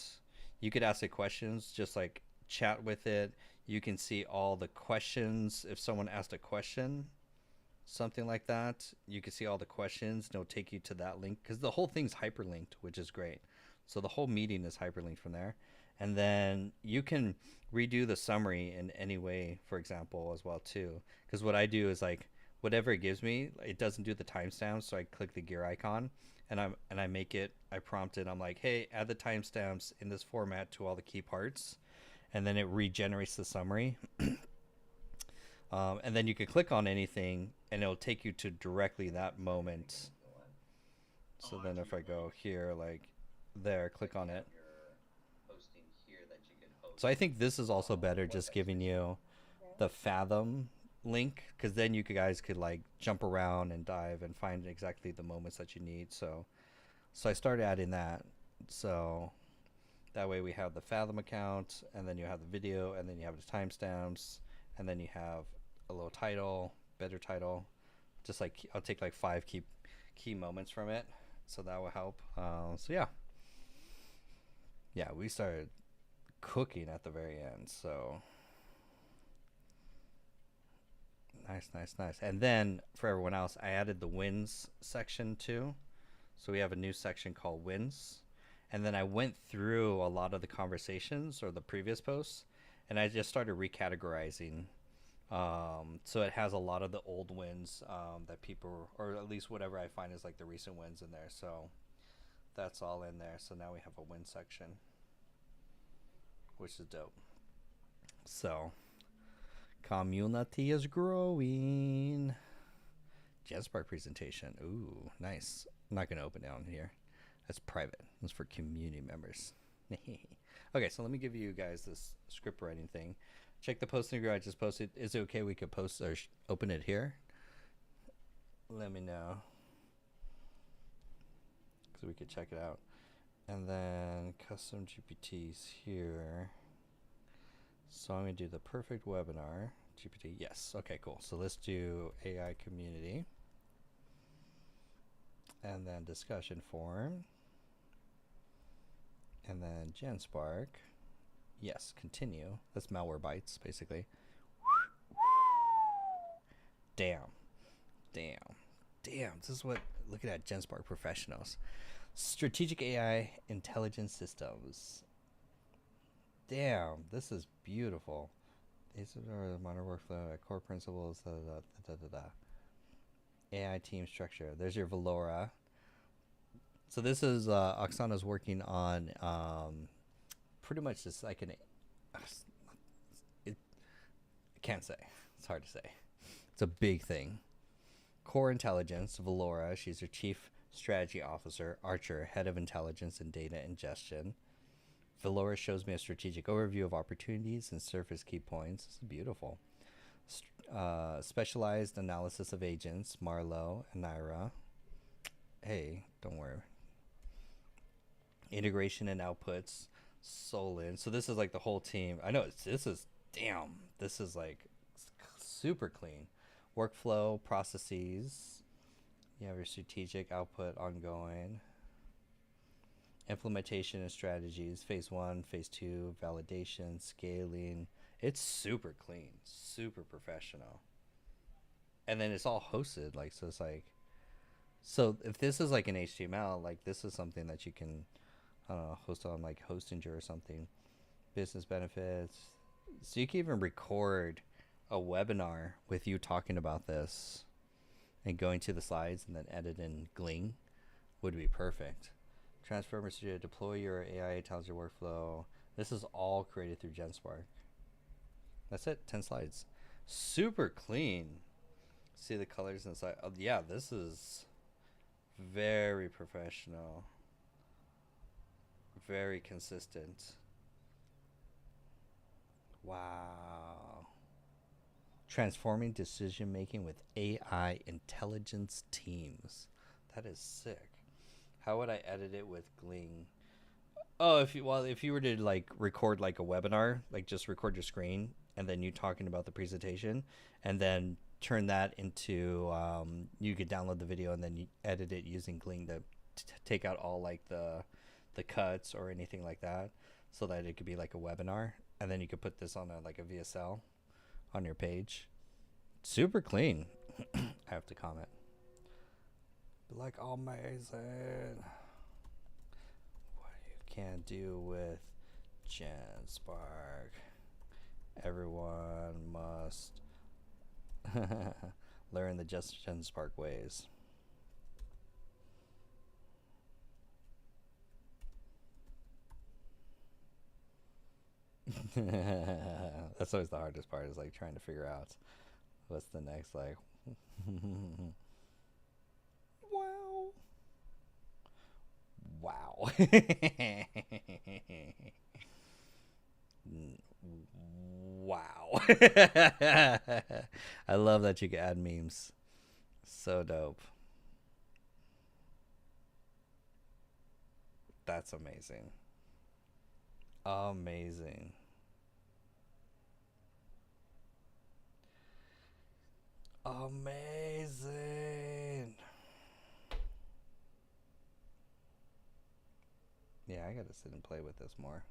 You could ask it questions, just like chat with it. You can see all the questions. If someone asked a question, something like that, you can see all the questions, and it'll take you to that link, because the whole thing's hyperlinked, which is great. So the whole meeting is hyperlinked from there. And then you can redo the summary in any way, for example, as well too. Because what I do is like, whatever it gives me, it doesn't do the timestamps, so I click the gear icon and I prompt it. I'm like, hey, add the timestamps in this format to all the key parts, and then it regenerates the summary. And then you can click on anything and it'll take you to directly that moment. So then if I go here, like there, click on it. So I think this is also better, just giving you the Fathom link, because then you guys could like jump around and dive and find exactly the moments that you need. So I started adding that, so that way we have the Fathom account, and then you have the video, and then you have the timestamps, and then you have a little title, better title. Just like I'll take like 5 key moments from it, so that will help. So yeah, we started cooking at the very end. So nice. And then for everyone else, I added the wins section too. So we have a new section called wins. And then I went through a lot of the conversations or the previous posts, and I just started recategorizing. So it has a lot of the old wins that people, or at least whatever I find is like the recent wins in there. So that's all in there. So now we have a win section, which is dope. So community is growing. JetSpark presentation. Ooh, nice. I'm not going to open it on here. That's private. That's for community members. Okay, so let me give you guys this script writing thing. Check the posting group I just posted. Is it okay we could post or open it here? Let me know. so we could check it out. And then custom GPTs here. So I'm going to do the perfect webinar. GPT, yes. Okay, cool. So let's do AI community. And then discussion forum. And then GenSpark. Yes, continue. That's Malwarebytes, basically. Damn. This is what, look at that, GenSpark professionals. Strategic AI intelligence systems. Damn, this is beautiful. These are the modern workflow, core principles, AI team structure. There's your Valora. So this is, Oksana's working on pretty much just like I can't say. It's hard to say. It's a big thing. Core intelligence, Valora. She's her chief strategy officer. Archer, head of intelligence and data ingestion. Valora shows me a strategic overview of opportunities and surface key points. This is beautiful. Specialized analysis of agents, Marlo and Naira. Hey, don't worry. Integration and outputs, Solin. So this is like the whole team. I know this is like super clean. Workflow, processes. You have your strategic output ongoing. Implementation and strategies, phase 1, phase 2, validation, scaling. It's super clean, super professional. And then it's all hosted, like, so it's like, so if this is like an HTML, like this is something that you can, I don't know, host on like Hostinger or something. Business benefits. So you can even record a webinar with you talking about this and going to the slides and then edit in Gling would be perfect. Transformer Studio, deploy your AI intelligent workflow. This is all created through GenSpark. That's it, 10 slides. Super clean. See the colors inside. Oh, yeah, this is very professional. Very consistent. Wow. Transforming decision making with AI intelligence teams. That is sick. How would I edit it with Gling? Oh, if you were to like record like a webinar, like just record your screen and then you talking about the presentation, and then turn that into you could download the video and then you edit it using Gling to take out all like the cuts or anything like that, so that it could be like a webinar, and then you could put this on like a VSL on your page. Super clean. I have to comment. Like amazing. What you can do with GenSpark. Everyone must learn the GenSpark ways. That's always the hardest part, is like trying to figure out what's the next like. Wow. Wow. I love that you can add memes. So dope. That's amazing. Amazing. Amazing. Yeah, I gotta sit and play with this more.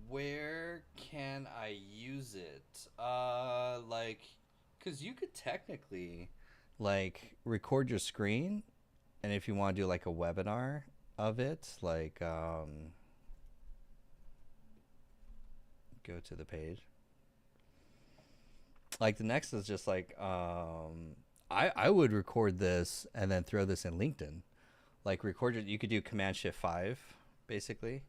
Where can I use it? Like, cause you could technically, like, record your screen, and if you want to do like a webinar of it, like, go to the page. Like the next is just like, I would record this and then throw this in LinkedIn. Like record it, you could do Command Shift 5 basically,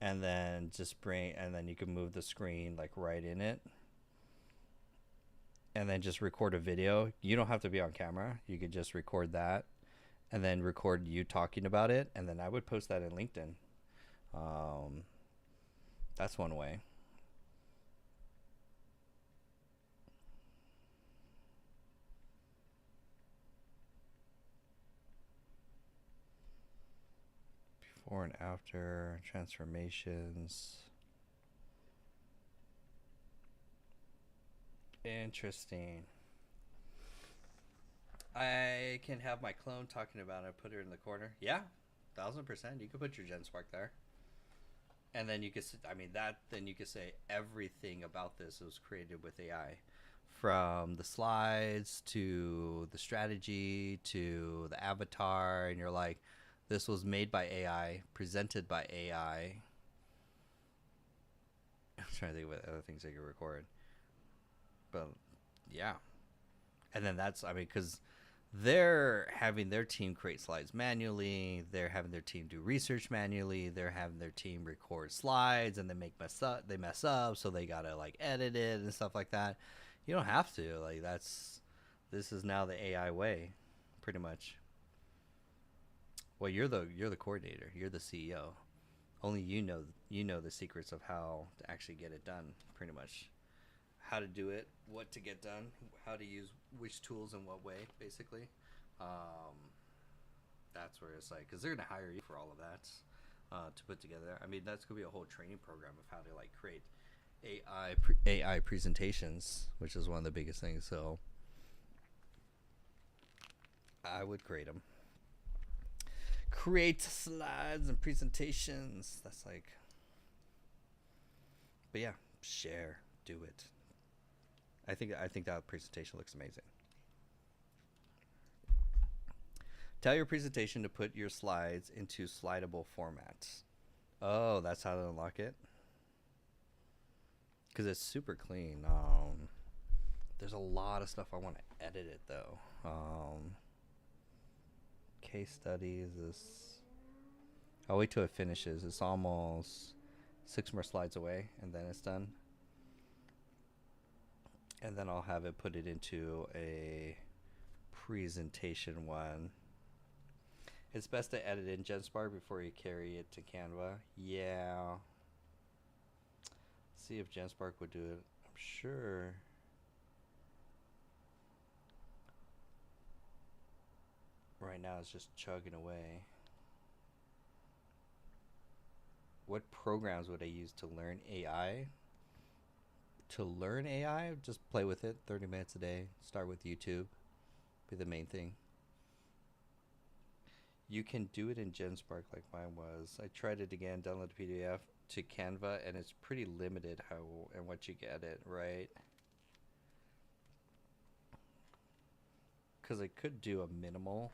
and then just bring, and then you can move the screen like right in it, and then just record a video. You don't have to be on camera. You could just record that, and then record you talking about it, and then I would post that in LinkedIn. That's one way. Before and after transformations. Interesting. I can have my clone talking about it, put her in the corner. Yeah, 1000%. You could put your GenSpark there. And then you could, then you could say everything about this was created with AI. From the slides to the strategy to the avatar. And you're like, this was made by AI, presented by AI. I'm trying to think of other things I could record. But, yeah. And then that's, because they're having their team create slides manually. They're having their team do research manually. They're having their team record slides, and they mess up, so they gotta edit it and stuff like that. You don't have to. This is now the AI way, pretty much. Well, you're the coordinator. You're the CEO. Only you know the secrets of how to actually get it done, pretty much. How to do it, what to get done, how to use which tools in what way, basically. That's where it's because they're going to hire you for all of that to put together. That's going to be a whole training program of how to create AI presentations, which is one of the biggest things. So I would create them. Create slides and presentations. That's but yeah, share, do it. I think that presentation looks amazing. Tell your presentation to put your slides into slidable formats. Oh, that's how to unlock it? Because it's super clean. There's a lot of stuff I want to edit it, though. Case studies is... I'll wait till it finishes. It's almost 6 more slides away, and then it's done. And then I'll have it put it into a presentation one. It's best to edit in GenSpark before you carry it to Canva. Yeah. See if GenSpark would do it. I'm sure. Right now it's just chugging away. What programs would I use to learn AI? To learn AI, just play with it 30 minutes a day. Start with YouTube. Be the main thing. You can do it in GenSpark like mine was. I tried it again, download the PDF to Canva, and it's pretty limited how and what you get it, right? Because I could do a minimal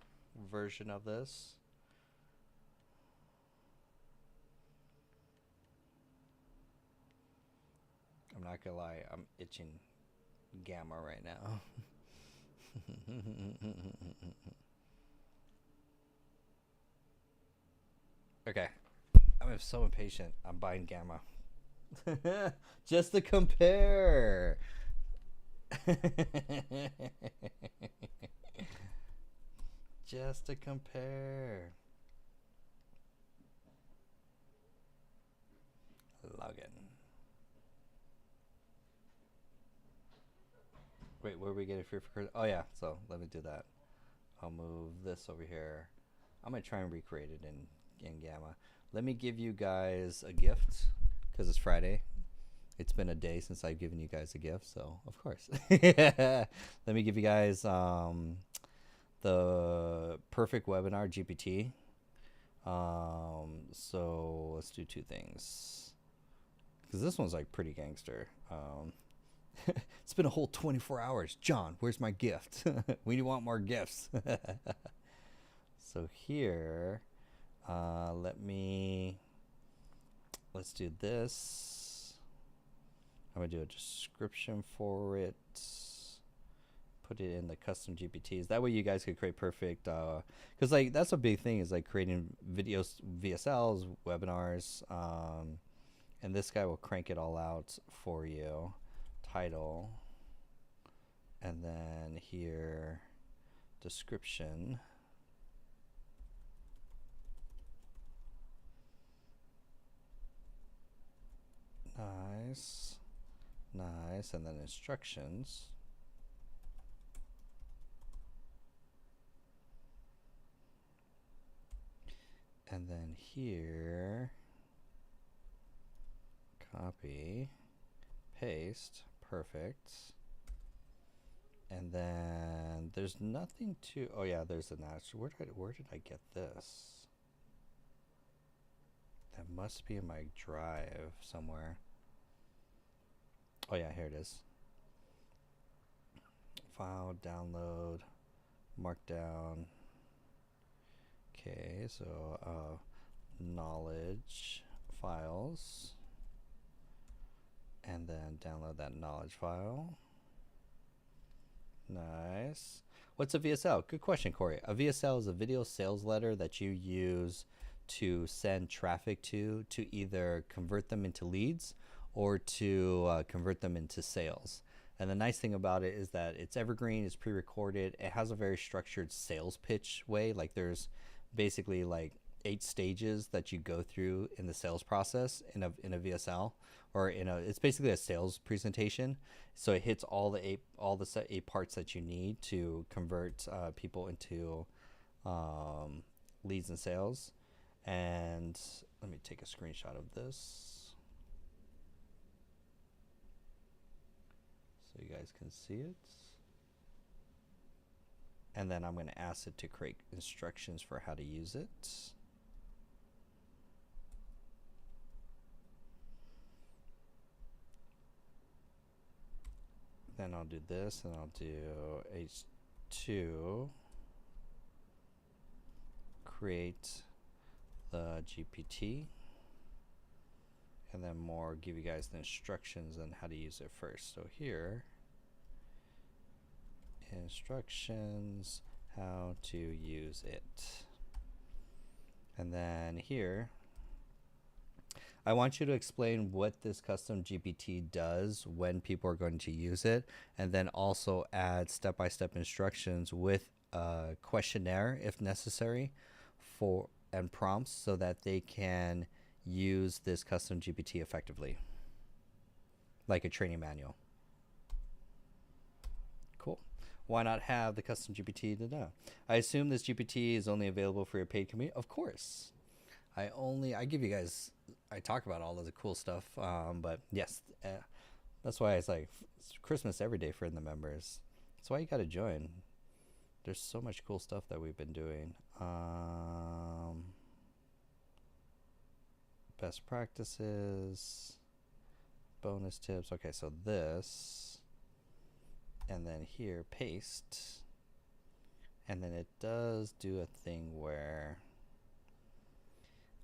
version of this. I'm not gonna lie, I'm itching Gamma right now. Okay, I'm so impatient. I'm buying Gamma. Just to compare. Just to compare. Login. Wait, where are we getting free for? Oh yeah, so let me do that. I'll move this over here. I'm gonna try and recreate it in Gamma. Let me give you guys a gift because it's Friday. It's been a day since I've given you guys a gift, so of course. Let me give you guys the Perfect Webinar GPT. So let's do 2 things because this one's pretty gangster. It's been a whole 24 hours. John, where's my gift? We want more gifts. So here, let's do this. I'm going to do a description for it. Put it in the custom GPTs. That way you guys could create perfect, because that's a big thing is creating videos, VSLs, webinars, and this guy will crank it all out for you. Title, and then here description. Nice, and then instructions. And then here, copy, paste, perfect. And then there's nothing to, oh yeah, there's an actual, where did I get this? That must be in my drive somewhere. Oh yeah, here it is. File, download, markdown. Okay, so knowledge files, and then download that knowledge file. Nice. What's a VSL? Good question, Corey. A VSL is a video sales letter that you use to send traffic to either convert them into leads or to convert them into sales. And the nice thing about it is that it's evergreen, it's pre-recorded, it has a very structured sales pitch way. Like there's basically like 8 stages that you go through in the sales process in a VSL, or it's basically a sales presentation. So it hits all the eight parts that you need to convert people into leads and sales. And let me take a screenshot of this so you guys can see it. And then I'm going to ask it to create instructions for how to use it. Then I'll do this, and I'll do H2, create the GPT, and then more give you guys the instructions on how to use it first. So here, instructions, how to use it. And then here, I want you to explain what this custom GPT does when people are going to use it, and then also add step-by-step instructions with a questionnaire if necessary and prompts so that they can use this custom GPT effectively, like a training manual. Cool. Why not have the custom GPT to know? I assume this GPT is only available for your paid community. Of course. I give you guys, I talk about all of the cool stuff, but yes, that's why it's like it's Christmas every day for the members. That's why you got to join. There's so much cool stuff that we've been doing. Best practices, bonus tips. Okay, so this, and then here, paste. And then it does do a thing where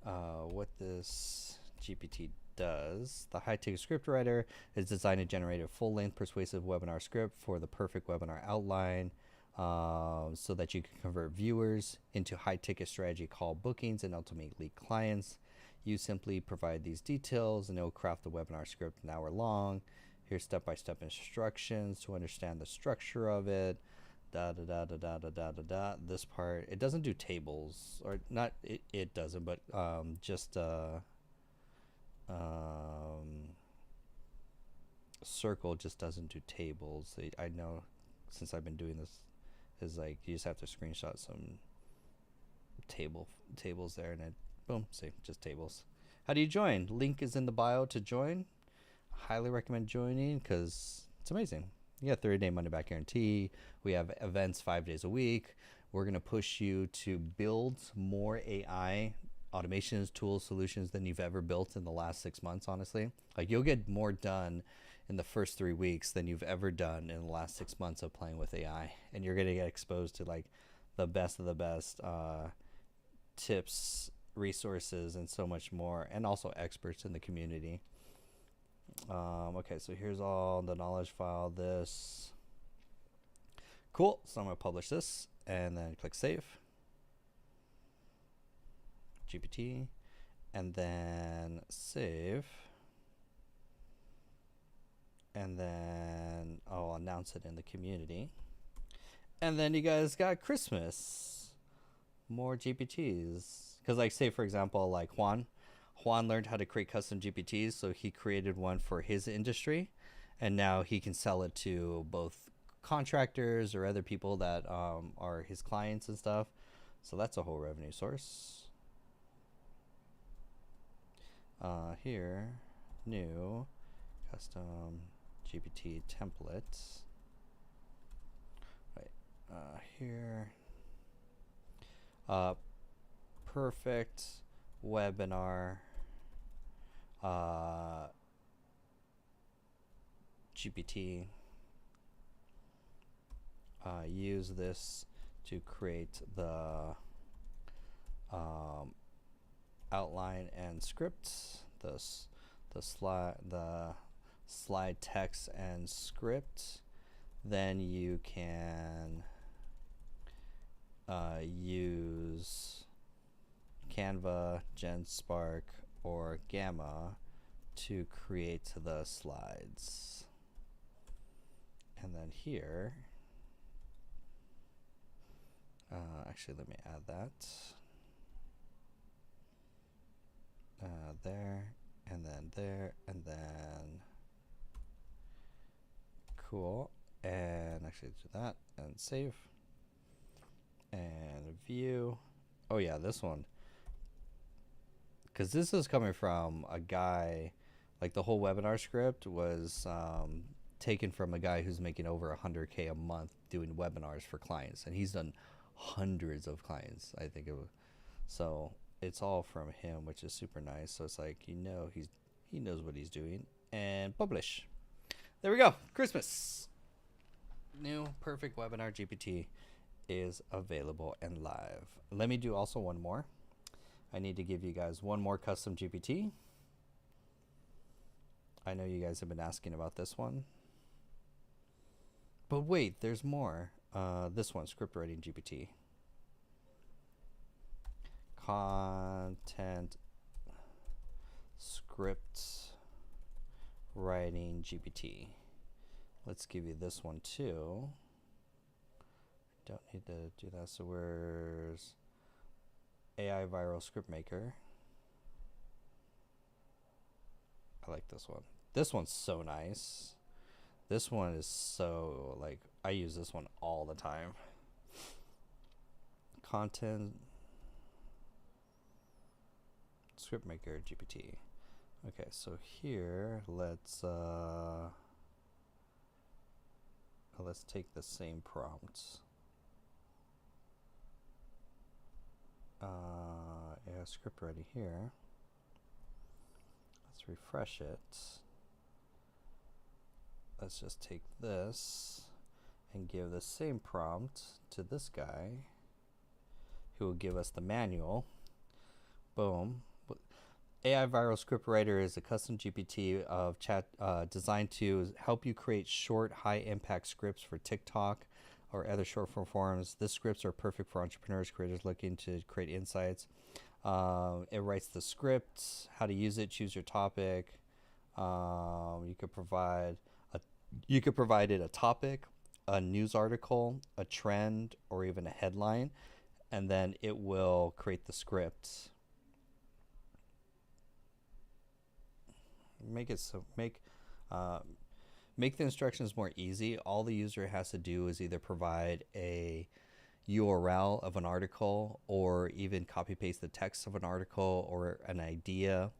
what this GPT does, the high-ticket script writer is designed to generate a full-length persuasive webinar script for the perfect webinar outline, so that you can convert viewers into high-ticket strategy call bookings and ultimately clients. You simply provide these details and it will craft the webinar script an hour long. Here's step-by-step instructions to understand the structure of it. This part, it doesn't do tables, or not, it doesn't, but just circle just doesn't do tables. I know since I've been doing this is like you just have to screenshot some tables there, and it boom, see, just tables. How do you join? Link is in the bio to join. Highly recommend joining because it's amazing. You got 30-day money-back guarantee. We have events 5 days a week. We're going to push you to build more AI automations, tools, solutions than you've ever built in the last 6 months, honestly. Like you'll get more done in the first 3 weeks than you've ever done in the last 6 months of playing with AI. And you're going to get exposed to like the best of the best tips, resources, and so much more, and also experts in the community. Okay, so here's all the knowledge file. This cool. So I'm gonna publish this and then click save GPT, and then save, and then I'll announce it in the community. And then you guys got Christmas, more GPTs, because like say for example like Juan learned how to create custom GPTs, so he created one for his industry, and now he can sell it to both contractors or other people that are his clients and stuff. So that's a whole revenue source. Here, new, custom GPT templates. Right, here, perfect webinar GPT. Use this to create the outline and script, the slide text and script. Then you can use Canva, GenSpark, or Gamma to create the slides. And then here, actually let me add that. There, and then there, and then cool. And actually do that and save and view. Oh yeah, this one, because this is coming from a guy, like the whole webinar script was taken from a guy who's making over 100K a month doing webinars for clients, and he's done hundreds of clients, I think it was. So it's all from him, which is super nice. So it's like, he knows what he's doing. And publish. There we go. Christmas. New perfect webinar GPT is available and live. Let me do also one more. I need to give you guys one more custom GPT. I know you guys have been asking about this one. But wait, there's more. This one, script writing GPT. Content script writing GPT. Let's give you this one too. Don't need to do that. So where's AI Viral Script Maker? I like this one. This one's so nice. This one is so, like, I use this one all the time. Content Script Maker GPT. Okay, so here let's take the same prompt. Yeah, script ready here. Let's refresh it. Let's just take this and give the same prompt to this guy, who will give us the manual. Boom. AI Viral Script Writer is a custom GPT of chat designed to help you create short, high-impact scripts for TikTok or other short-form forums. These scripts are perfect for entrepreneurs, creators looking to create insights. It writes the script, how to use it, choose your topic. You could provide it a topic, a news article, a trend, or even a headline, and then it will create the script. Make the instructions more easy. All the user has to do is either provide a URL of an article, or even copy paste the text of an article or an idea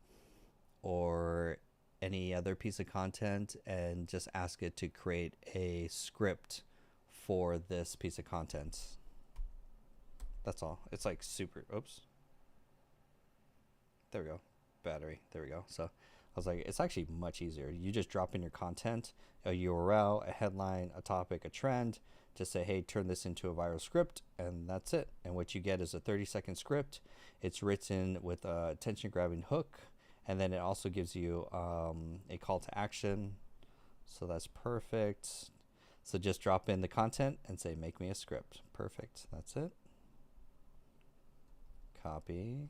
or any other piece of content, and just ask it to create a script for this piece of content. That's all. It's like super, oops. There we go. Battery. There we go. So I was like, it's actually much easier. You just drop in your content, a URL, a headline, a topic, a trend, just say, hey, turn this into a viral script, and that's it. And what you get is a 30-second script. It's written with a attention-grabbing hook, and then it also gives you a call to action. So that's perfect. So just drop in the content and say, make me a script. Perfect. That's it. Copy.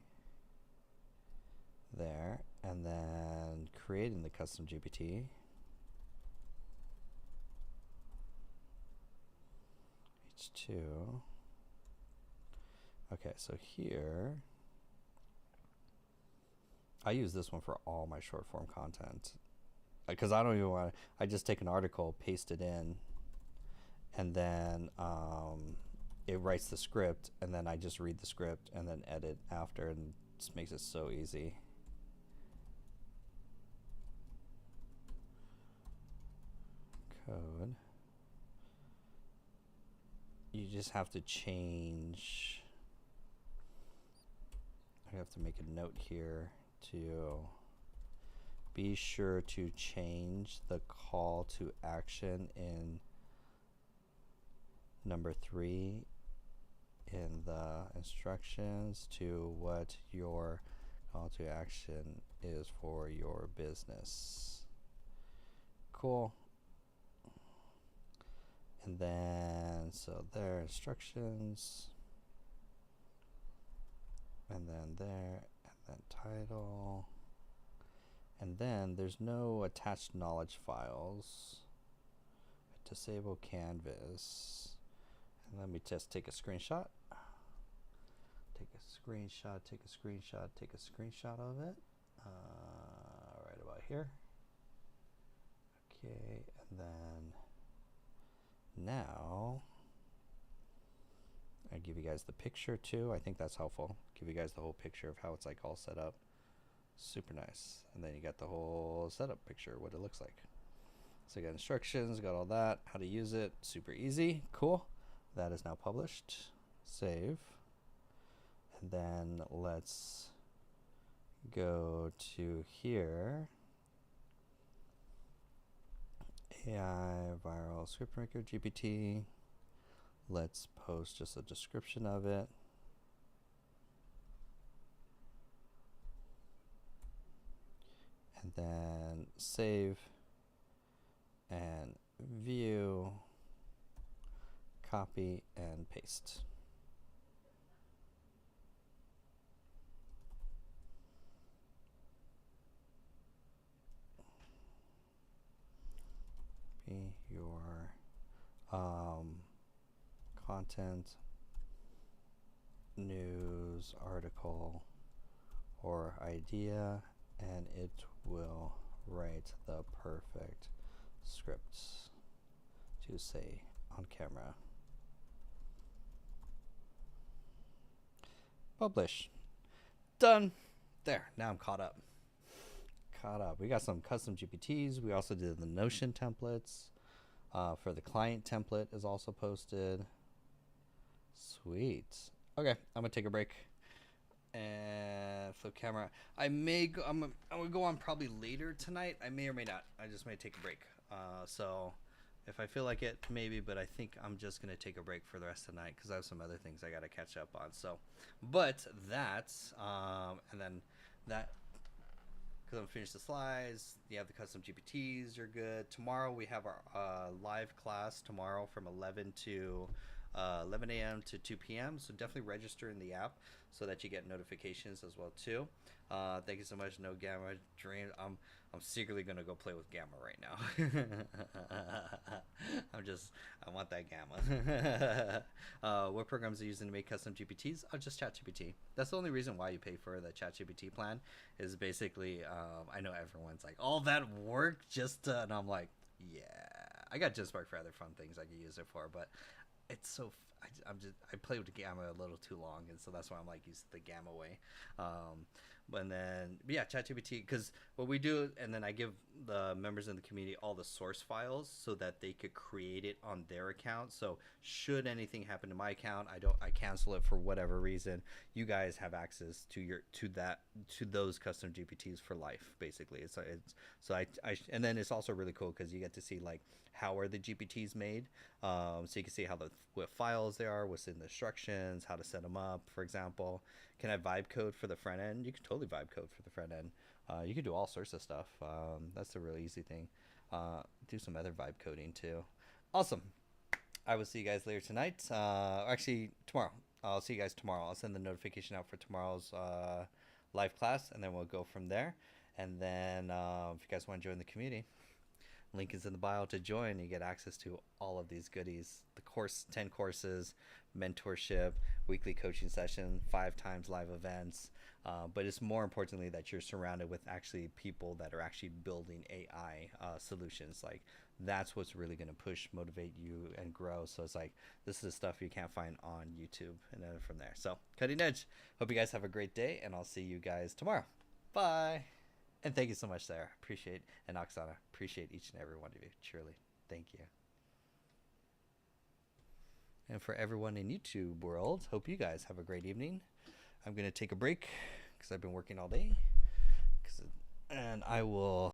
There. And then creating the custom GPT. H2. Okay, so here, I use this one for all my short form content, because I don't even want to, I just take an article, paste it in, and then it writes the script, and then I just read the script and then edit after, and it just makes it so easy. code. You just have to change. I have to make a note here to be sure to change the call to action in number 3 in the instructions to what your call to action is for your business. Cool. And then, so there, instructions, and then there, and then title, and then there's no attached knowledge files. Disable canvas, and let me just take a screenshot. Take a screenshot, take a screenshot, take a screenshot of it. Right about here. Okay, and then now I give you guys the picture too. I think that's helpful. Give you guys the whole picture of how it's like all set up. Super nice. And then you got the whole setup picture, what it looks like. So you got instructions, got all that, how to use it, super easy, cool. That is now published. Save. And then let's go to here. AI viral script maker GPT. Let's post just a description of it. And then save and view, copy and paste. Be your content, news, article, or idea, and it will write the perfect scripts to say on camera. Publish. Done. There. Now I'm caught up. We got some custom GPTs. We also did the Notion templates. For the client template is also posted. Sweet. Okay, I'm gonna take a break and flip camera. I'm gonna go on probably later tonight. I may or may not. I just may take a break. So if I feel like it, maybe. But I think I'm just gonna take a break for the rest of the night because I have some other things I gotta catch up on. So, but that's and then that. Because I'm finished the slides, you have the custom GPTs, you're good. Tomorrow we have our live class tomorrow from 11 a.m. to 2 p.m. So definitely register in the app so that you get notifications as well too. Thank you so much, No Gamma Dream. I'm secretly gonna go play with Gamma right now. I want that Gamma. What programs are you using to make custom GPTs? Oh, just ChatGPT. That's the only reason why you pay for the ChatGPT plan is basically, I know everyone's like, all that work just to, and I'm like, yeah, I got Genspark for other fun things I could use it for, but it's so, I play with the Gamma a little too long, and so that's why I'm like, use the Gamma way. And then, but yeah, ChatGPT, because what we do, and then I give the members in the community all the source files so that they could create it on their account. So should anything happen to my account, I cancel it for whatever reason, you guys have access to those custom GPTs for life, basically. And then it's also really cool because you get to see like how are the GPTs made, so you can see what files they are, what's in the instructions, how to set them up. For example, can I vibe code for the front end? You can totally vibe code for the front end. You can do all sorts of stuff. That's a really easy thing. Do some other vibe coding too. Awesome. I will see you guys later tonight. Actually, tomorrow. I'll see you guys tomorrow. I'll send the notification out for tomorrow's live class, and then we'll go from there. And then if you guys want to join the community, link is in the bio to join. You get access to all of these goodies. The course, 10 courses, mentorship, weekly coaching session, 5 times live events. But it's more importantly that you're surrounded with actually people that are actually building AI solutions. Like that's what's really going to push, motivate you and grow. So it's like, this is stuff you can't find on YouTube and then from there. So Cutting Edge. Hope you guys have a great day, and I'll see you guys tomorrow. Bye. And thank you so much, Sarah. Appreciate, and Oksana, appreciate each and every one of you. Truly. Thank you. And for everyone in YouTube world, hope you guys have a great evening. I'm going to take a break because I've been working all day. And I will